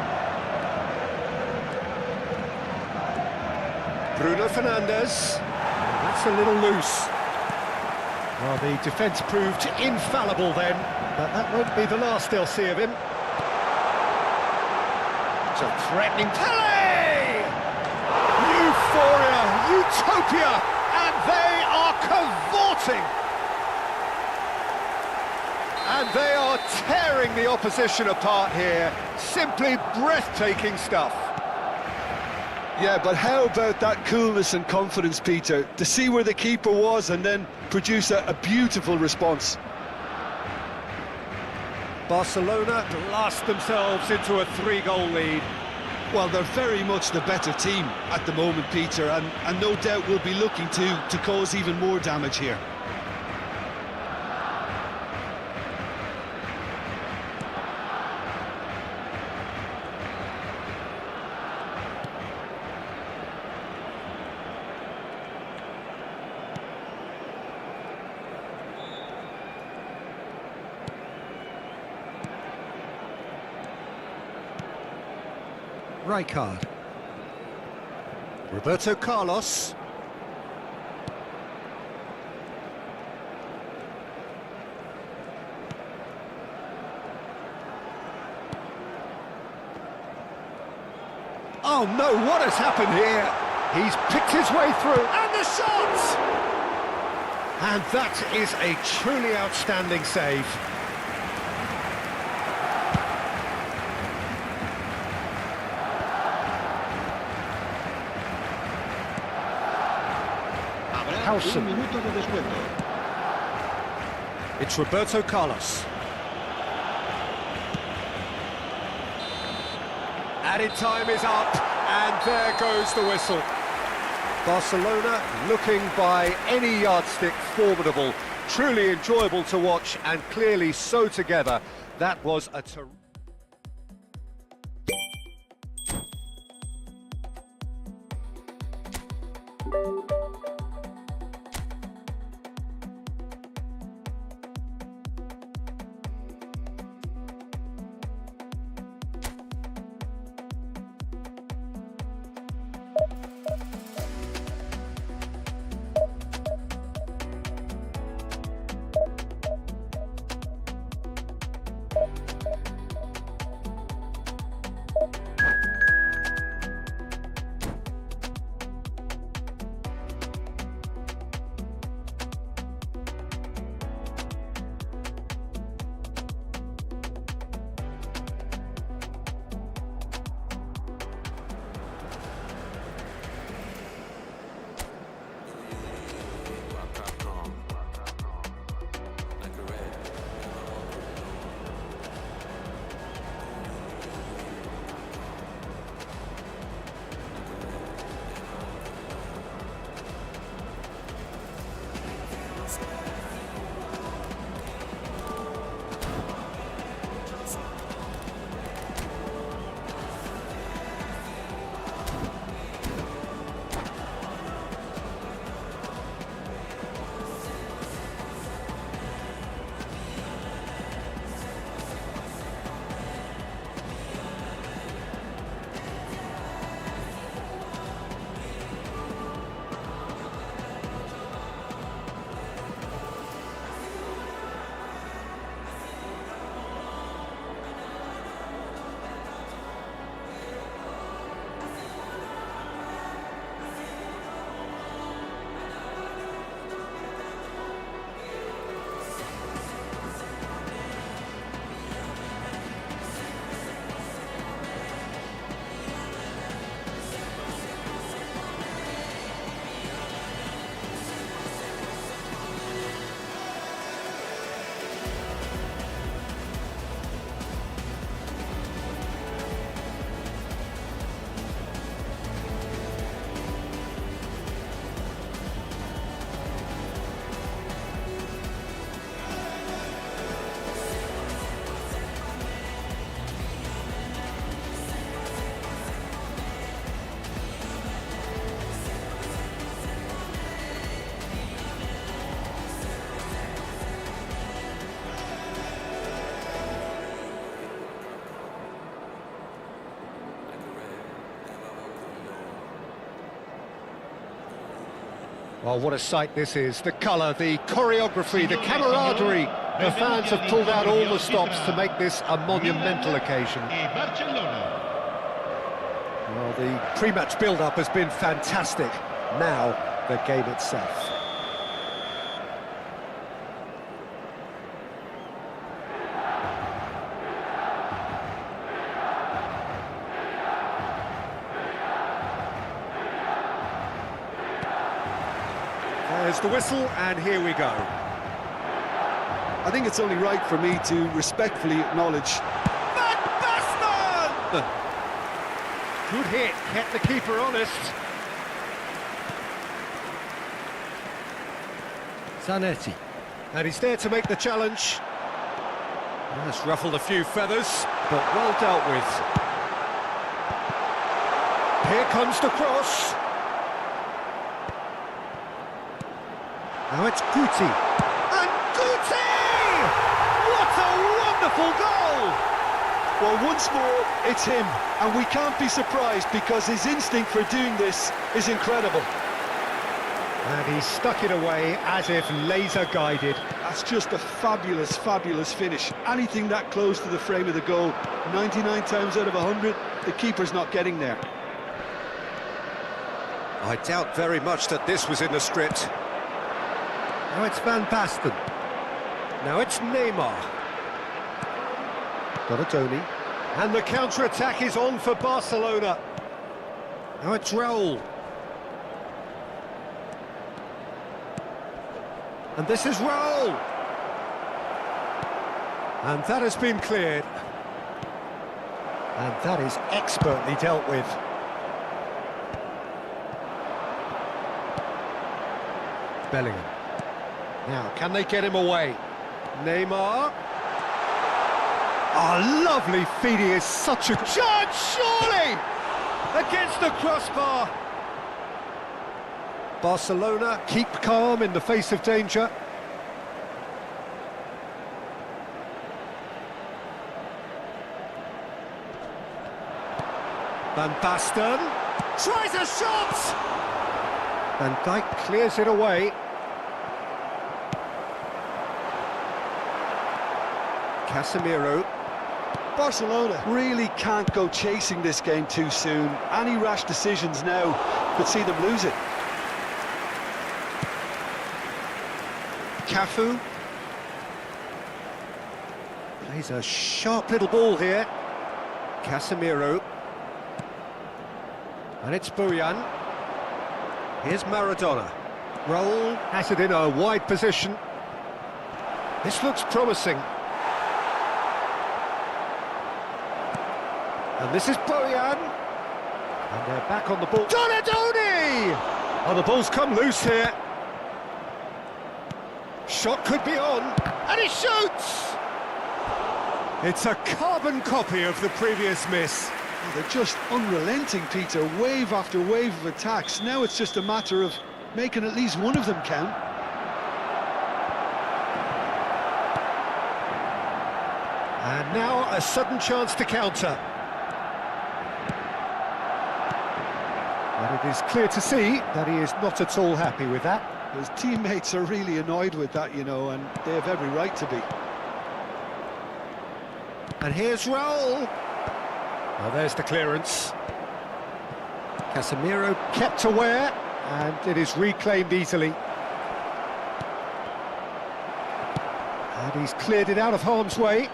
Bruno Fernandes, that's a little loose. Well, the defence proved infallible then, but that won't be the last they'll see of him. It's a threatening Pele! Euphoria, utopia, and they are cavorting! And they are tearing the opposition apart here. Simply breathtaking stuff. Yeah, but how about that coolness and confidence, Peter, to see where the keeper was and then produce a beautiful response. Barcelona blast themselves into a 3-goal lead. Well, they're very much the better team at the moment, Peter, and no doubt will be looking to cause even more damage here. Rijkaard. Roberto Carlos. Oh no, what has happened here? He's picked his way through, and the shot! And that is a truly outstanding save. Un minuto de descuento. It's Roberto Carlos. Added time is up, and there goes the whistle. Barcelona looking by any yardstick formidable, truly enjoyable to watch, and clearly so together. That was a terrific... Well, what a sight this is. The colour, the choreography, the camaraderie. The fans have pulled out all the stops to make this a monumental occasion. Well, the pre-match build-up has been fantastic. Now, the game itself. There's the whistle, and here we go. I think it's only right for me to respectfully acknowledge Van Basten! Good hit, kept the keeper honest. Zanetti. And he's there to make the challenge. That's ruffled a few feathers, but well dealt with. Here comes the cross. Now it's Guti. And Guti! What a wonderful goal! well, once more, it's him, and we can't be surprised because his instinct for doing this is incredible. And he stuck it away as if laser-guided. That's just a fabulous, fabulous finish. Anything that close to the frame of the goal, 99 times out of 100, the keeper's not getting there. I doubt very much that this was in the script. Now it's Van Basten. Now it's Neymar. Donatoni. And the counter-attack is on for Barcelona. Now it's Raul. And this is Raul. And that has been cleared. And that is expertly dealt with. Bellingham. Now, can they get him away? Neymar. Oh, lovely feed. He is such a charge, surely! Against the crossbar. Barcelona keep calm in the face of danger. Van Basten tries a shot! Van Dijk clears it away. Casemiro. Barcelona really can't go chasing this game too soon. Any rash decisions now could see them lose it. Cafu plays a sharp little ball here. Casemiro. And it's Bojan. Here's Maradona. Raul has it in a wide position. This looks promising. And this is Bojan. And they're back on the ball. Donadoni! Oh, the ball's come loose here. Shot could be on. And he shoots! It's a carbon copy of the previous miss. They're just unrelenting, Peter. Wave after wave of attacks. Now it's just a matter of making at least one of them count. And now a sudden chance to counter. But it is clear to see that he is not at all happy with that. His teammates are really annoyed with that, you know, and they have every right to be. And here's Raul. Well, there's the clearance. Casemiro kept aware, and it is reclaimed easily. And he's cleared it out of harm's way.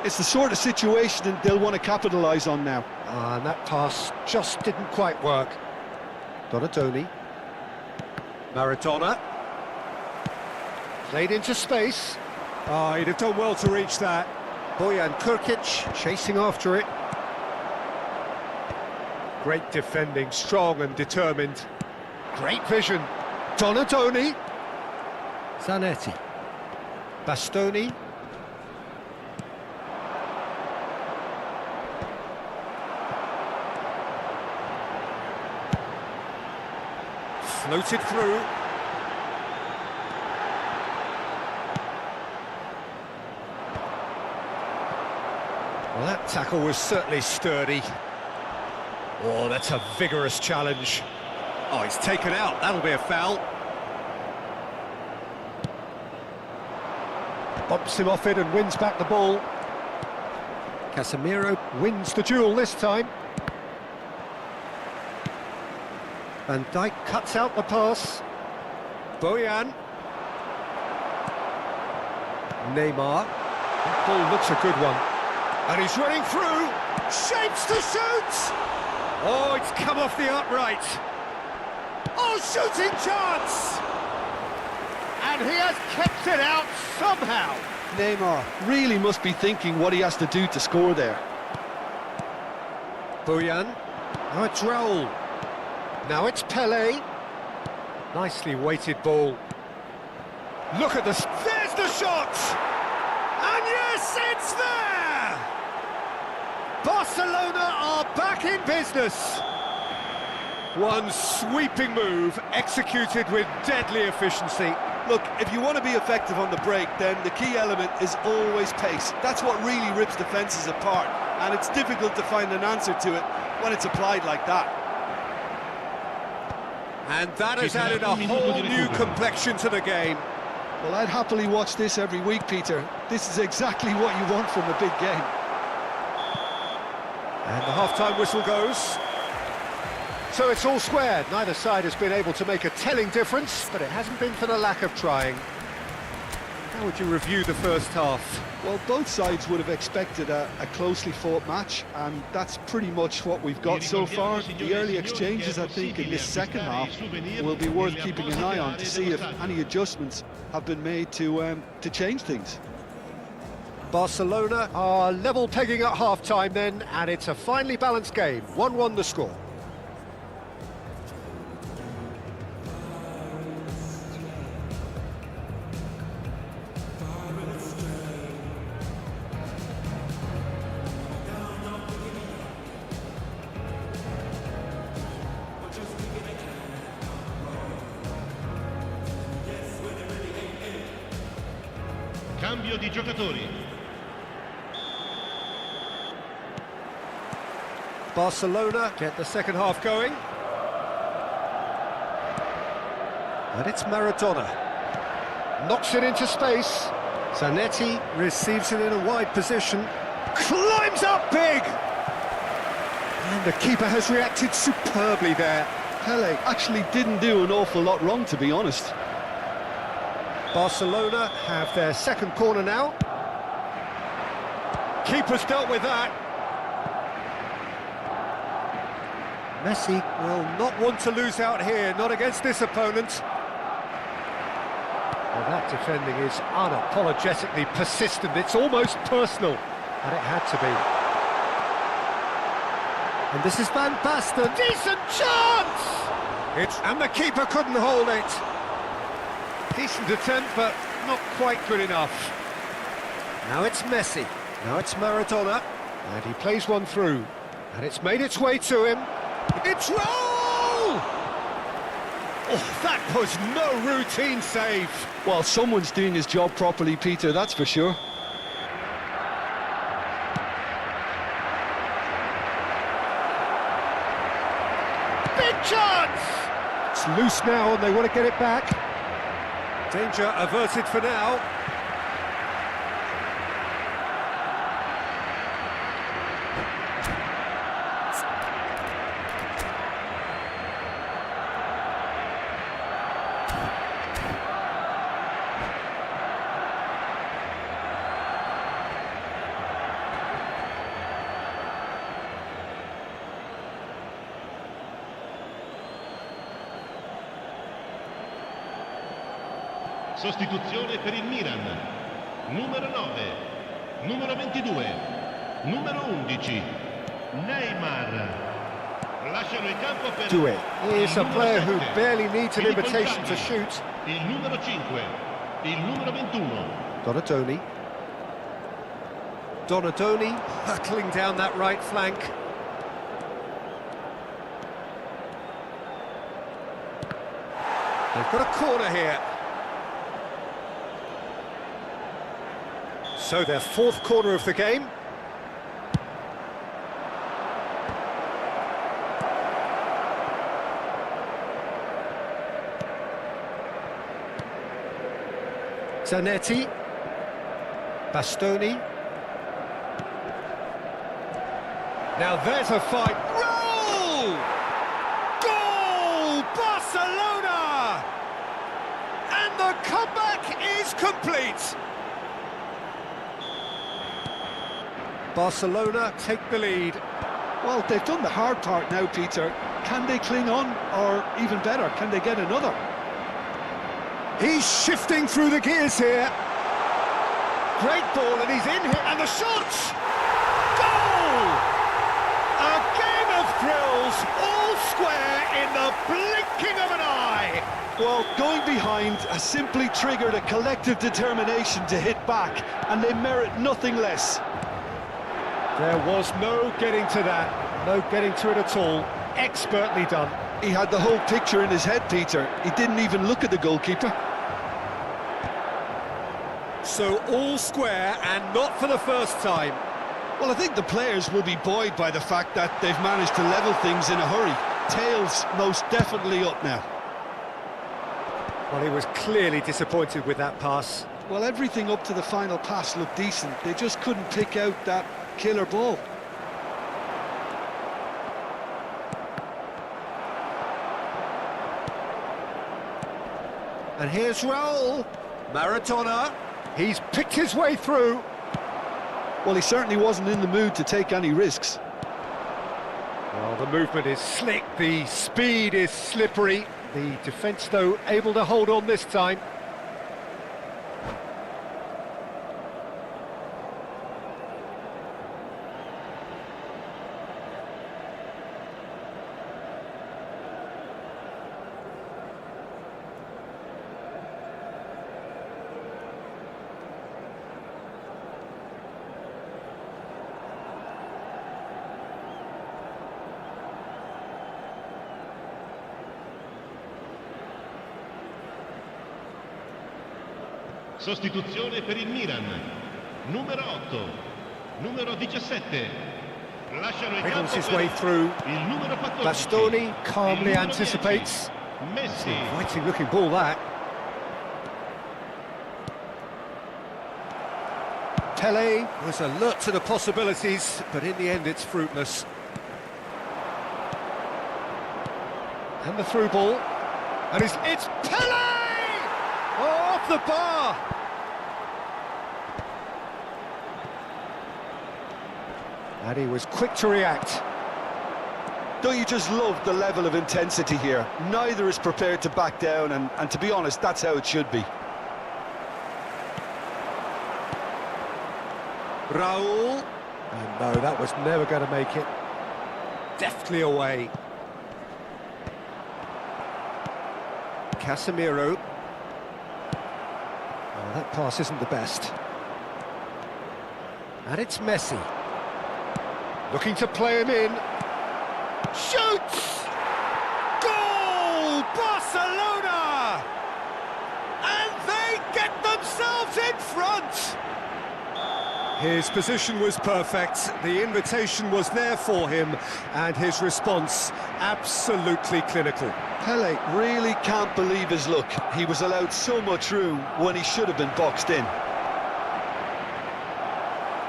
It's the sort of situation that they'll want to capitalise on now. And that pass just didn't quite work. Donatoni. Maradona. Played into space. Oh, he'd have done well to reach that. Bojan Krkic chasing after it. Great defending, strong and determined. Great vision. Donatoni. Zanetti. Bastoni. Floated through. Well, that tackle was certainly sturdy. Oh, that's a vigorous challenge. Oh, he's taken out. That'll be a foul. Bumps him off it and wins back the ball. Casemiro wins the duel this time. Van Dijk cuts out the pass. Bojan. Neymar. That ball looks a good one. And he's running through. Shapes to shoot! Oh, it's come off the upright. Oh, shooting chance! And he has kept it out somehow. Neymar really must be thinking what he has to do to score there. Bojan. Now it's Raul. Now it's Pelé. Nicely weighted ball. Look at this. There's the shot! And yes, it's there! Barcelona are back in business. One sweeping move executed with deadly efficiency. Look, if you want to be effective on the break, then the key element is always pace. That's what really rips defences apart, and it's difficult to find an answer to it when it's applied like that. And that has added a whole new complexion to the game. Well, I'd happily watch this every week, Peter. This is exactly what you want from a big game. And the half-time whistle goes. So it's all square. Neither side has been able to make a telling difference, but it hasn't been for the lack of trying. How would you review the first half? Well, both sides would have expected a closely fought match, and that's pretty much what we've got so far. The early exchanges, I think, in this second half will be worth keeping an eye on to see if any adjustments have been made to change things. Barcelona are level pegging at half-time then, and it's a finely balanced game. 1-1 the score. Cambio di giocatori. Barcelona get the second half going. And it's Maradona. Knocks it into space. Zanetti receives it in a wide position. Climbs up big! And the keeper has reacted superbly there. Pelé actually didn't do an awful lot wrong, to be honest. Barcelona have their second corner now. Keeper's dealt with that. Messi will not want to lose out here, not against this opponent. Well, that defending is unapologetically persistent. It's almost personal, and it had to be. And this is Van Basten. Decent chance! And the keeper couldn't hold it. Decent attempt, but not quite good enough. Now it's Messi. Now it's Maradona. And he plays one through. And it's made its way to him. It's Raul! Oh, that was no routine save. Well, someone's doing his job properly, Peter, that's for sure. Big chance! It's loose now and they want to get it back. Danger averted for now. Sostituzione per il Milan. Numero 9, numero 22, numero 11, Neymar. Lasciano il campo per Do it. He is a player who barely needs an Filippo invitation to Inzaghi. shoot. Il numero 5, il numero 21. Donadoni. Donadoni hurtling down that right flank. They've got a corner here. So their fourth corner of the game. Zanetti. Bastoni. Now there's a fight. Roll! Goal! Barcelona! And the comeback is complete. Barcelona take the lead. Well, they've done the hard part now, Peter. Can they cling on, or even better, can they get another? He's shifting through the gears here. Great ball, and he's in here, and the shot! Goal! A game of thrills, all square in the blinking of an eye. Well, going behind has simply triggered a collective determination to hit back, and they merit nothing less. There was no getting to that, no getting to it at all. Expertly done. He had the whole picture in his head, Peter. He didn't even look at the goalkeeper. So all square, and not for the first time. Well, I think the players will be buoyed by the fact that they've managed to level things in a hurry. Tails most definitely up now. Well, he was clearly disappointed with that pass. Well, everything up to the final pass looked decent. They just couldn't pick out that killer ball. And here's Raul. Maradona. He's picked his way through. Well, he certainly wasn't in the mood to take any risks. Well, the movement is slick, the speed is slippery. The defence, though, able to hold on this time. Sostituzione per il Milan. Numero 8, numero 17. Lasciano il Wiggles campo his per way through. il numero 14. Bastoni calmly Il numero anticipates. 10. Messi. Inviting looking ball, that. Pele was alert to the possibilities, but in the end it's fruitless. And the through ball. And it's Pele! Off the bar! And he was quick to react. Don't you just love the level of intensity here? Neither is prepared to back down, and to be honest, that's how it should be. Raul. And no, that was never going to make it. Deftly away. Casemiro. Oh, that pass isn't the best. And it's Messi. Looking to play him in. Shoots! Goal! Barcelona! And they get themselves in front! His position was perfect, the invitation was there for him, and his response absolutely clinical. Pele really can't believe his luck. He was allowed so much room when he should have been boxed in.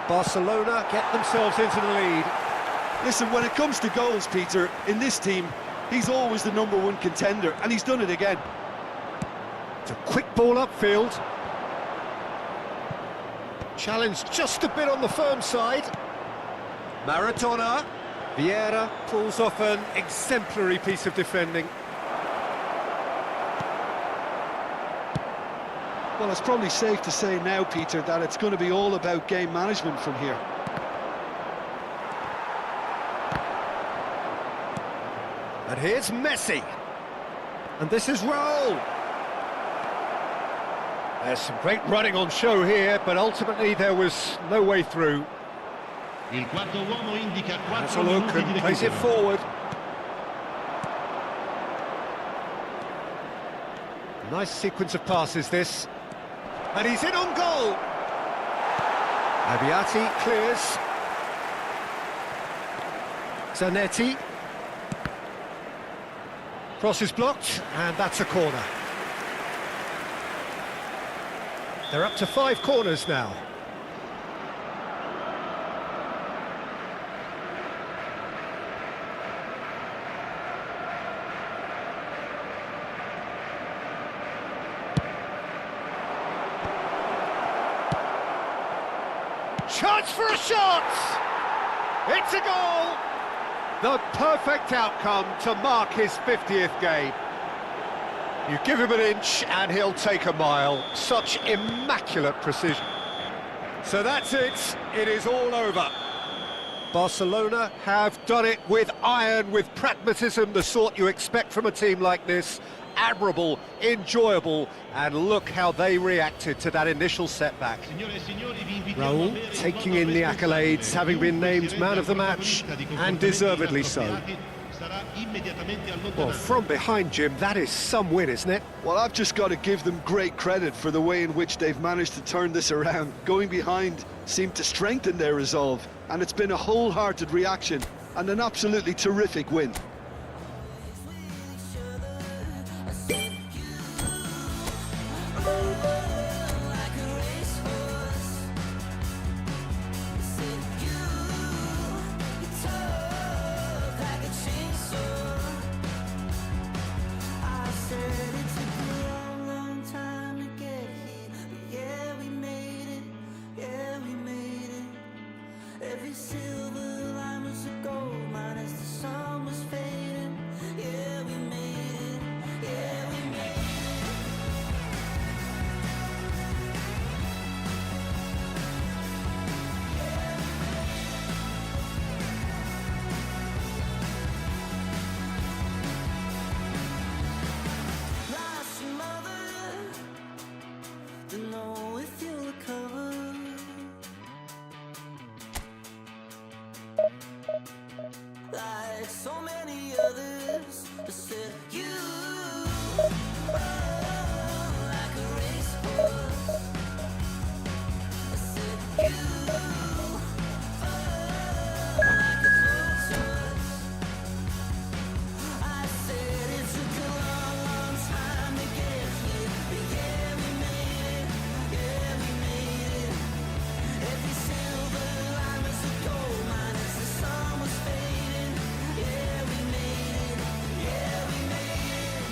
Barcelona get themselves into the lead. Listen, when it comes to goals, Peter, in this team, he's always the #1 contender, and he's done it again. It's a quick ball upfield. Challenge just a bit on the firm side. Maradona. Vieira pulls off an exemplary piece of defending. Well, it's probably safe to say now, Peter, that it's going to be all about game management from here. And here's Messi. And this is Raul. There's some great running on show here, but ultimately there was no way through. Il quarto uomo indica Has 4 a look minuti di and plays it recupero. forward. Nice sequence of passes, this. And he's in on goal. Abiati clears. Zanetti. Cross is blocked, and that's a corner. They're up to 5 corners now. Chance for a shot! It's a goal! The perfect outcome to mark his 50th game. You give him an inch and he'll take a mile. Such immaculate precision. So that's it. It is all over. Barcelona have done it with iron, with pragmatism, the sort you expect from a team like this. Admirable, enjoyable, and look how they reacted to that initial setback. Raúl taking in the accolades, having been named man of the match, and deservedly so. Well, from behind, Jim, that is some win, isn't it? Well, I've just got to give them great credit for the way in which they've managed to turn this around. Going behind seemed to strengthen their resolve, and it's been a wholehearted reaction and an absolutely terrific win. Every silver line was a gold mine as the sun was fading. Yeah, we made it. Yeah, we made it. Lost your mother, don't know if you'll recover. Like so many others, I said you like a racehorse. I said you like a blowtorch. I said it took a long, long time to get here, but yeah, we made it. Yeah, we made it. Every silver line was a gold mine as the sun was fading. Yeah, we made it. Yeah, we made it.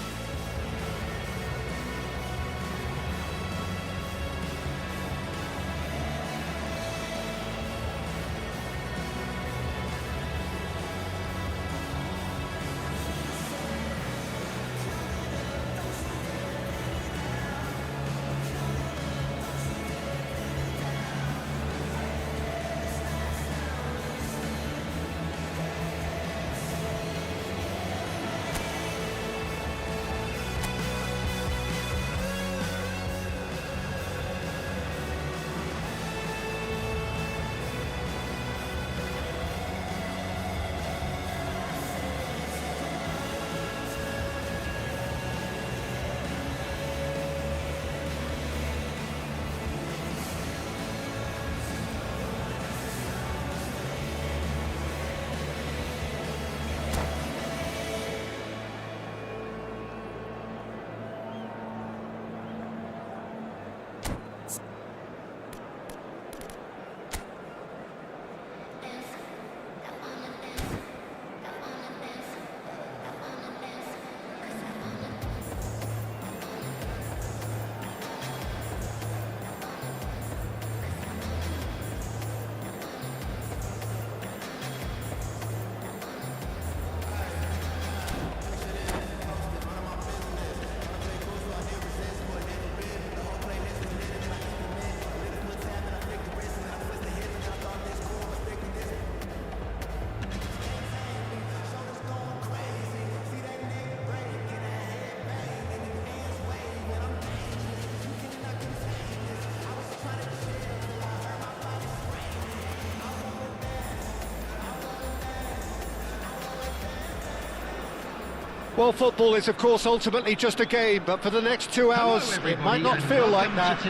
Well, football is, of course, ultimately just a game, but for the next 2 hours, it might not feel like that.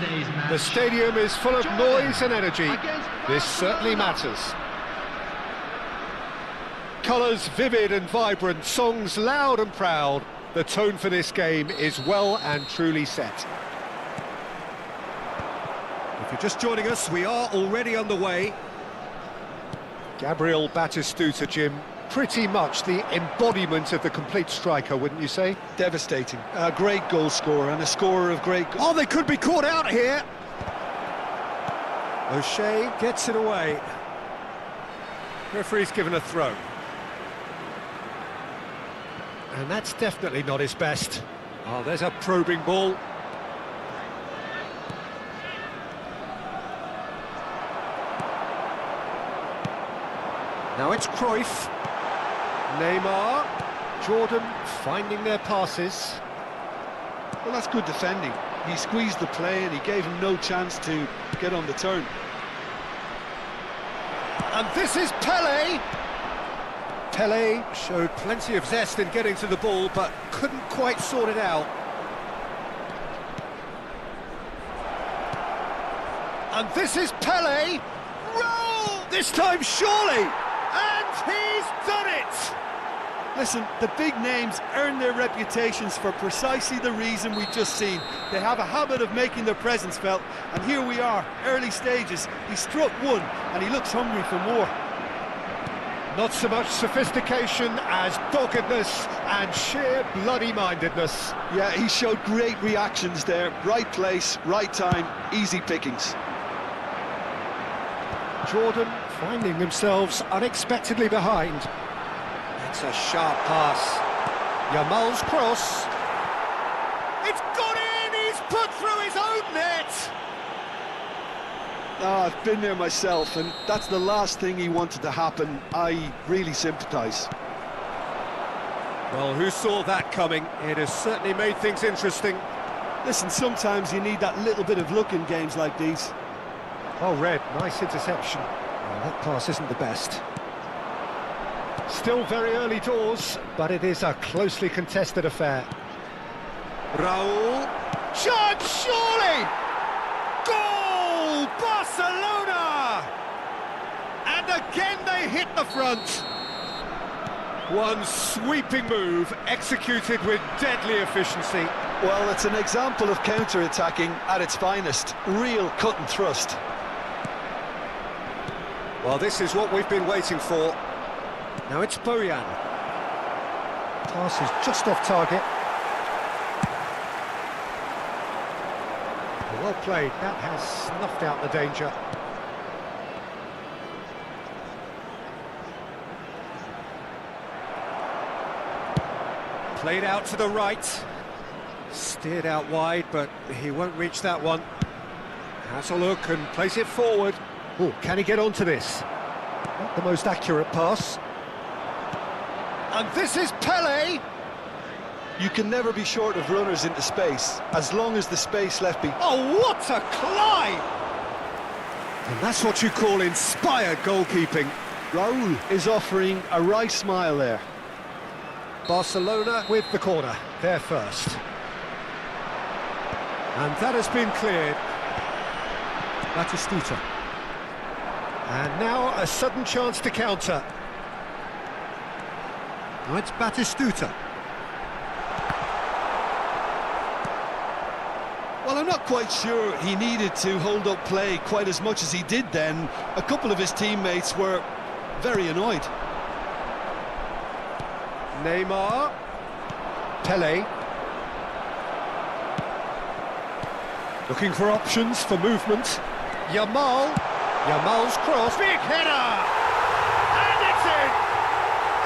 The stadium is full of noise and energy. This certainly matters. Colours vivid and vibrant, songs loud and proud. The tone for this game is well and truly set. If you're just joining us, we are already underway. Gabriel Batistuta, Jim, pretty much the embodiment of the complete striker, wouldn't you say? Devastating. A great goal scorer and a scorer of great goals. Oh, they could be caught out here. O'Shea gets it away. Referee's given a throw. And that's definitely not his best. Oh, there's a probing ball. Now it's Cruyff. Neymar. Jordan finding their passes. Well, that's good defending. He squeezed the play and he gave him no chance to get on the turn. And this is Pele. Pele showed plenty of zest in getting to the ball, but couldn't quite sort it out. And this is Pele. Roll! This time, surely! And he's done it! Listen, the big names earn their reputations for precisely the reason we've just seen. They have a habit of making their presence felt, and here we are, early stages. He struck one, and he looks hungry for more. Not so much sophistication as doggedness and sheer bloody-mindedness. Yeah, he showed great reactions there. Right place, right time, easy pickings. Jordan finding themselves unexpectedly behind. It's a sharp pass. Yamal's cross. It's gone in! He's put through his own net! Oh, I've been there myself, and that's the last thing he wanted to happen. I really sympathise. Well, who saw that coming? It has certainly made things interesting. Listen, sometimes you need that little bit of luck in games like these. Oh, Red, nice interception. Well, that pass isn't the best. Still very early doors, but it is a closely contested affair. Raul. Chance, surely! Goal! Barcelona! And again they hit the front. One sweeping move, executed with deadly efficiency. Well, it's an example of counter-attacking at its finest. Real cut and thrust. Well, this is what we've been waiting for. Now it's Bojan. Pass is just off target. Well played, that has snuffed out the danger. Played out to the right. Steered out wide, but he won't reach that one. Has a look and plays it forward. Oh, can he get onto this? Not the most accurate pass. And this is Pele. You can never be short of runners into space, as long as the space left be... Oh, what a climb! And that's what you call inspired goalkeeping. Raul is offering a wry smile there. Barcelona with the corner, they're first. And that has been cleared. Batistuta. And now a sudden chance to counter. Now it's Batistuta. Well, I'm not quite sure he needed to hold up play quite as much as he did then. A couple of his teammates were very annoyed. Neymar. Pele. Looking for options for movement. Yamal. Yamal's cross. Big header! And it's in!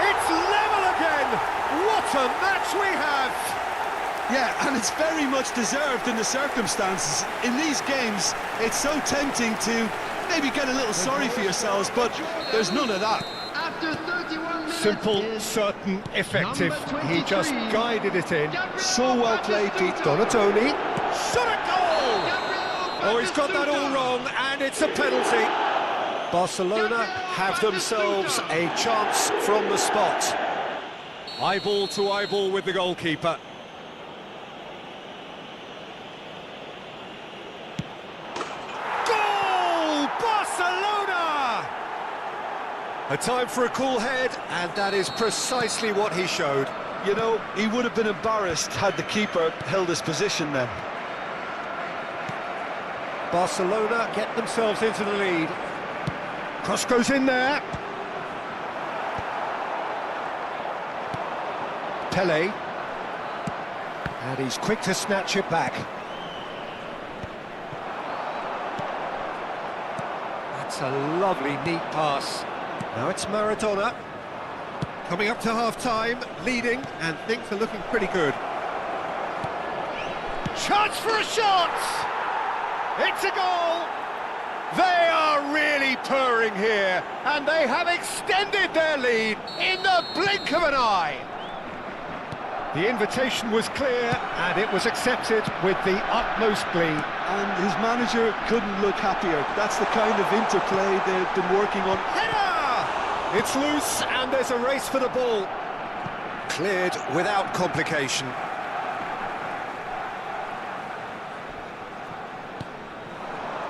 It's level again! What a match we have! Yeah, and it's very much deserved in the circumstances. In these games, it's so tempting to maybe get a little sorry for yourselves, but there's none of that. After 31 minutes, Simple, certain, effective. He just guided it in. So well played, Pete. Donatoni. Shot a goal! Oh, he's got that all wrong, and it's a penalty. Barcelona have themselves a chance from the spot. Eyeball to eyeball with the goalkeeper. Barcelona! A time for a cool head, and that is precisely what he showed. You know, he would have been embarrassed had the keeper held his position then. Barcelona get themselves into the lead. Cross goes in there. Pele. And he's quick to snatch it back. That's a lovely, neat pass. Now it's Maradona. Coming up to half-time, leading, and things are looking pretty good. Chance for a shot! It's a goal! They are really purring here, and they have extended their lead in the blink of an eye. The invitation was clear, and it was accepted with the utmost glee. And his manager couldn't look happier. That's the kind of interplay they've been working on. Header! It's loose, and there's a race for the ball. Cleared without complication.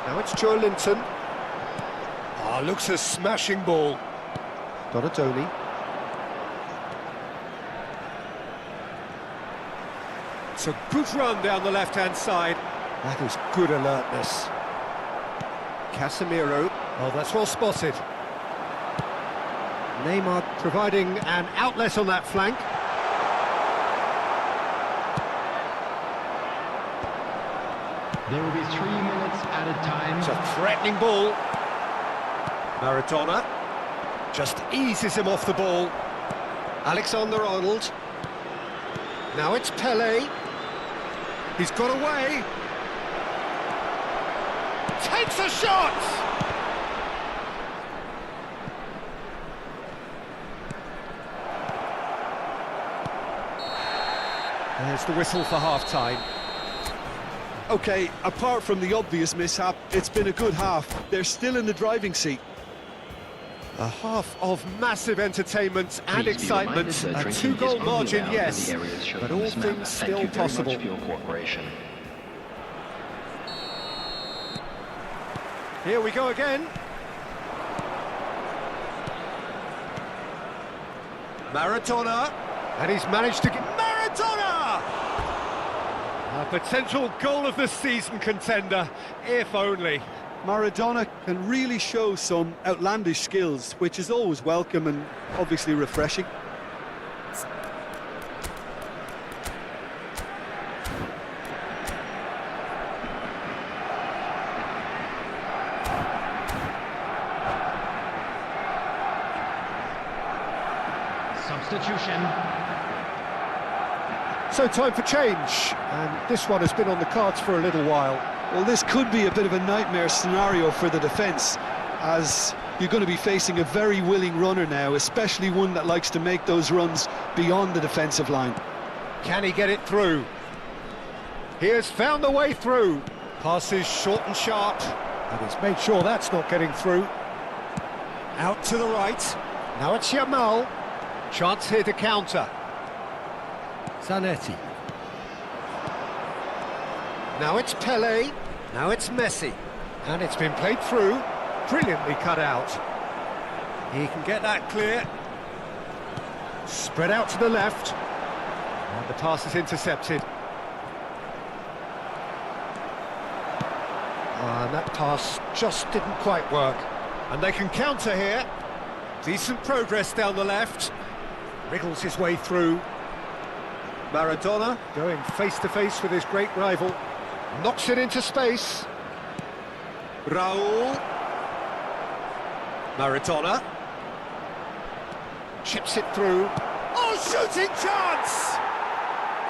Now it's Joe Linton. Ah, looks a smashing ball. Donatoni. It's a good run down the left-hand side. That is good alertness. Casemiro. Oh, that's well spotted. Neymar providing an outlet on that flank. There will be 3 minutes added time. It's a threatening ball. Maradona just eases him off the ball. Alexander-Arnold. Now it's Pele. He's got away. Takes a shot! There's the whistle for half-time. Okay, apart from the obvious mishap, it's been a good half. They're still in the driving seat. A half of massive entertainment and excitement. A 2-goal margin, yes, but all things still possible. Here we go again. Maradona, and he's managed to get... Maradona! A potential goal of the season contender, if only. Maradona can really show some outlandish skills, which is always welcome and obviously refreshing. Substitution. So time for change, and this one has been on the cards for a little while. Well, this could be a bit of a nightmare scenario for the defence, as you're going to be facing a very willing runner now, especially one that likes to make those runs beyond the defensive line. Can he get it through? He has found the way through. Passes short and sharp, and he's made sure that's not getting through. Out to the right. Now it's Yamal. Chance here to counter. Zanetti. Now it's Pele. Now it's Messi. And it's been played through. Brilliantly cut out. He can get that clear. Spread out to the left. And the pass is intercepted. And that pass just didn't quite work. And they can counter here. Decent progress down the left. Wriggles his way through. Maradona going face-to-face with his great rival. Knocks it into space. Raul. Maradona. Chips it through. Oh, shooting chance!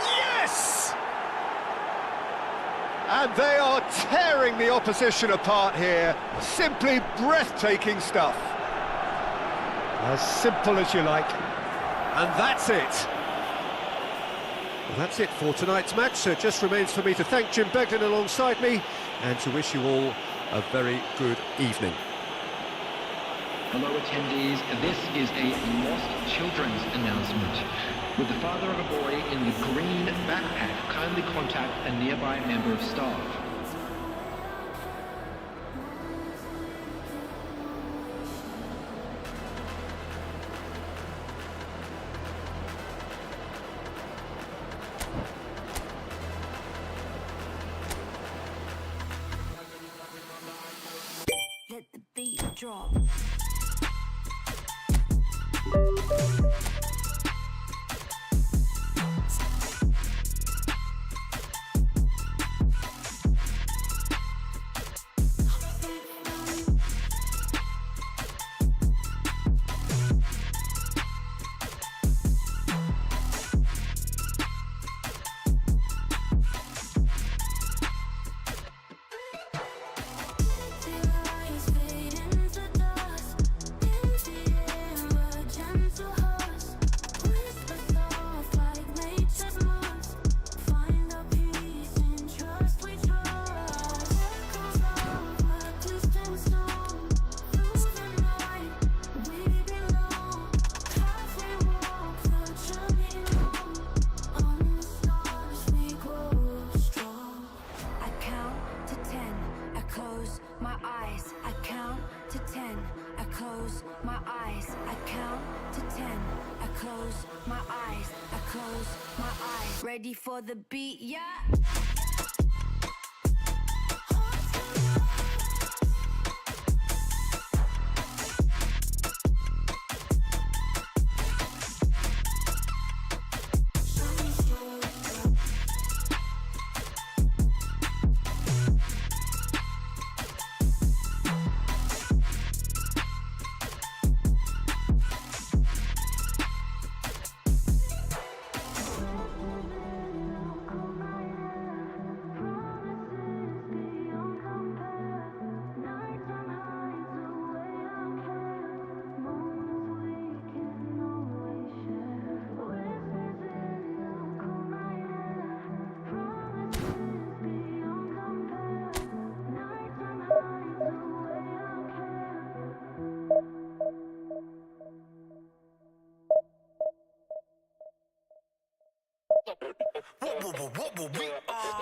Yes! And they are tearing the opposition apart here. Simply breathtaking stuff. As simple as you like. And that's it. Well, that's it for tonight's match, so it just remains for me to thank Jim Beglin alongside me and to wish you all a very good evening. Hello attendees, this is a lost children's announcement. With the father of a boy in the green backpack, kindly contact a nearby member of staff. drop. Ready for the beat, yeah.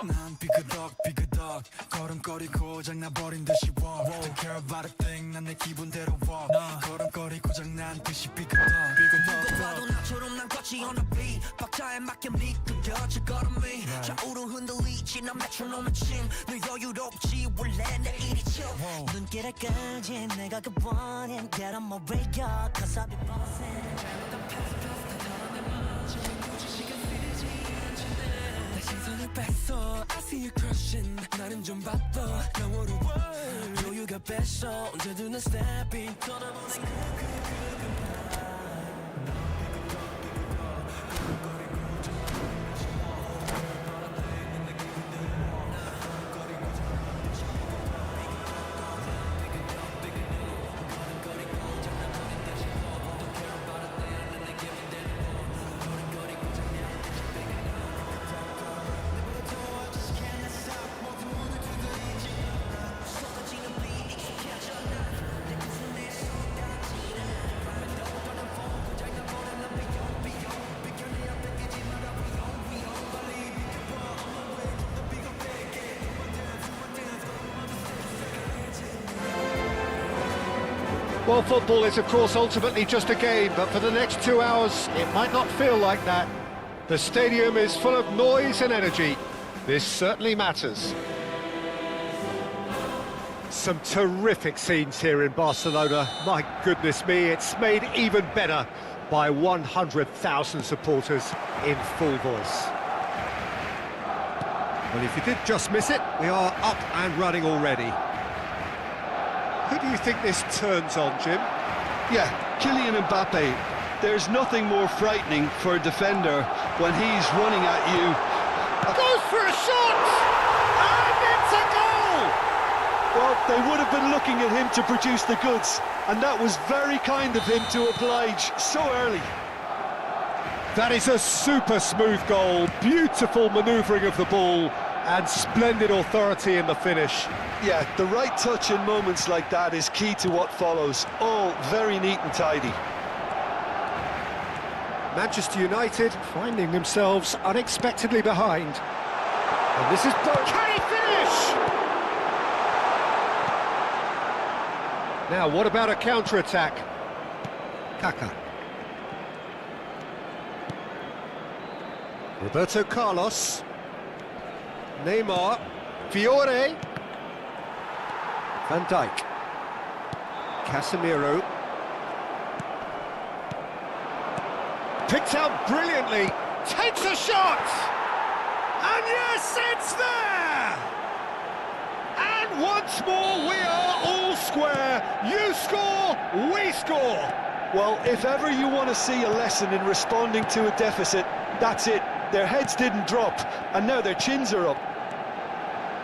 난 삐그덕 걸음걸이 고장나버린 듯이 walk Don't care about a thing 난 내 기분대로 walk 걸음걸이 고장난 듯이 삐그덕 누가 봐도 나처럼 난 걷지 on a beat 박자에 맞게 미끄러져 걸음이 좌우로 흔들리지 난 메트로놈의 침늘 여유롭지 원래 내 일이 chill 눈길을 끄지 내가 그 원인 Get on my radio Cause I be bossing 시선을 뺐어 I see you crushing 나는 좀 바빠 너워로 여유가 뺐어 언제든 난 stepping 떠나보낸 Well, football is, of course, ultimately just a game, but for the next 2 hours, it might not feel like that. The stadium is full of noise and energy. This certainly matters. Some terrific scenes here in Barcelona. My goodness me, it's made even better by 100,000 supporters in full voice. Well, if you did just miss it, we are up and running already. Who do you think this turns on, Jim? Yeah, Kylian Mbappe. There's nothing more frightening for a defender when he's running at you. Goes for a shot! And it's a goal! Well, they would have been looking at him to produce the goods, and that was very kind of him to oblige so early. That is a super smooth goal, beautiful manoeuvring of the ball, and splendid authority in the finish. Yeah, the right touch in moments like that is key to what follows. All very neat and tidy. Manchester United finding themselves unexpectedly behind. And this is... Can he finish? Now, what about a counter-attack? Kaka. Roberto Carlos. Neymar. Fiore. Van Dijk. Casemiro. Picked out brilliantly. Takes a shot! And yes, it's there! And once more we are all square. You score, we score. Well, if ever you want to see a lesson in responding to a deficit, that's it. Their heads didn't drop, and now their chins are up.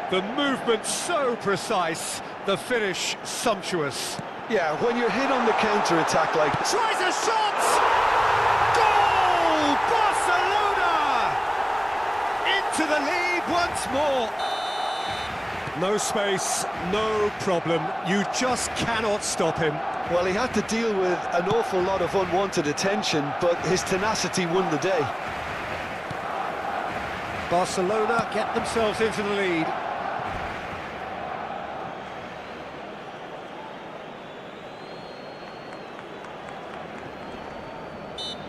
The movement so precise, the finish sumptuous. Yeah, when you're hit on the counter-attack like... Tries a shot! Goal! Barcelona! Into the lead once more. No space, no problem. You just cannot stop him. Well, he had to deal with an awful lot of unwanted attention, but his tenacity won the day. Barcelona get themselves into the lead.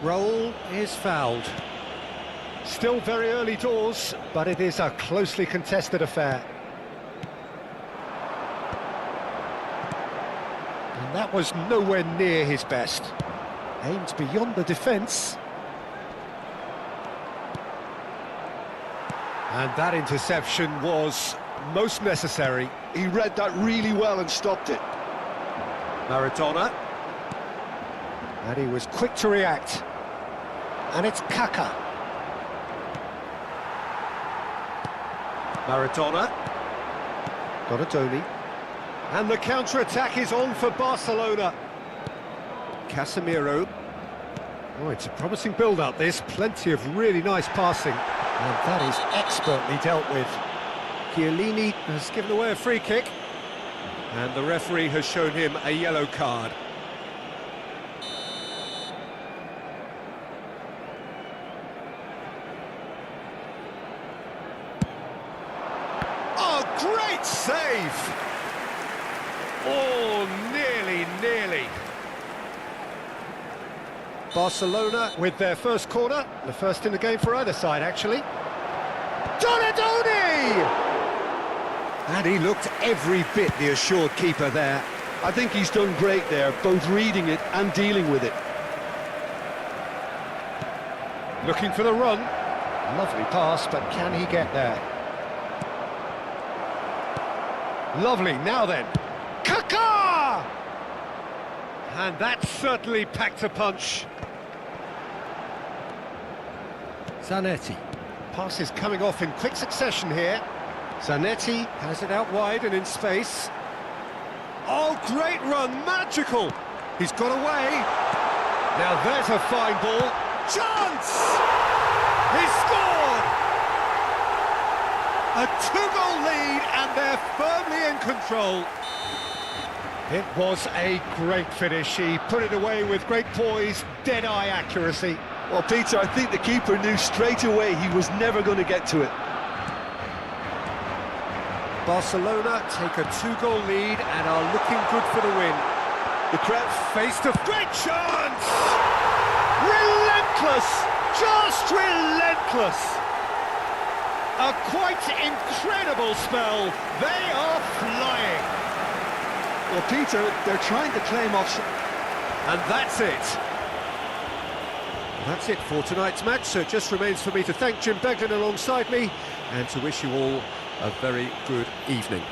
Raul is fouled. Still very early doors, but it is a closely contested affair. And that was nowhere near his best. Aimed beyond the defence. And that interception was most necessary. He read that really well and stopped it. Maradona. And he was quick to react. And it's Kaka. Maradona. Donadoni. And the counter-attack is on for Barcelona. Casemiro. Oh, it's a promising build-up, this. Plenty of really nice passing. And that is expertly dealt with. Chiellini has given away a free kick. And the referee has shown him a yellow card. Oh, great save! Oh, nearly. Barcelona with their first corner, the first in the game for either side, actually. Donadoni! And he looked every bit the assured keeper there. I think he's done great there, both reading it and dealing with it. Looking for the run. Lovely pass, but can he get there? Lovely, now then. Kaka! And that certainly packed a punch. Zanetti. Pass is coming off in quick succession here. Zanetti has it out wide and in space. Oh, great run, magical! He's got away. Now there's a fine ball. Chance! He scored! A 2-goal lead and they're firmly in control. It was a great finish. He put it away with great poise, dead-eye accuracy. Well, Peter, I think the keeper knew straight away he was never going to get to it. Barcelona take a 2-goal lead and are looking good for the win. The crowd faced a great chance! Relentless! Just relentless! A quite incredible spell. They are flying. Well, Peter, they're trying to claim offside. And that's it. That's it for tonight's match, so it just remains for me to thank Jim Beglin alongside me and to wish you all a very good evening.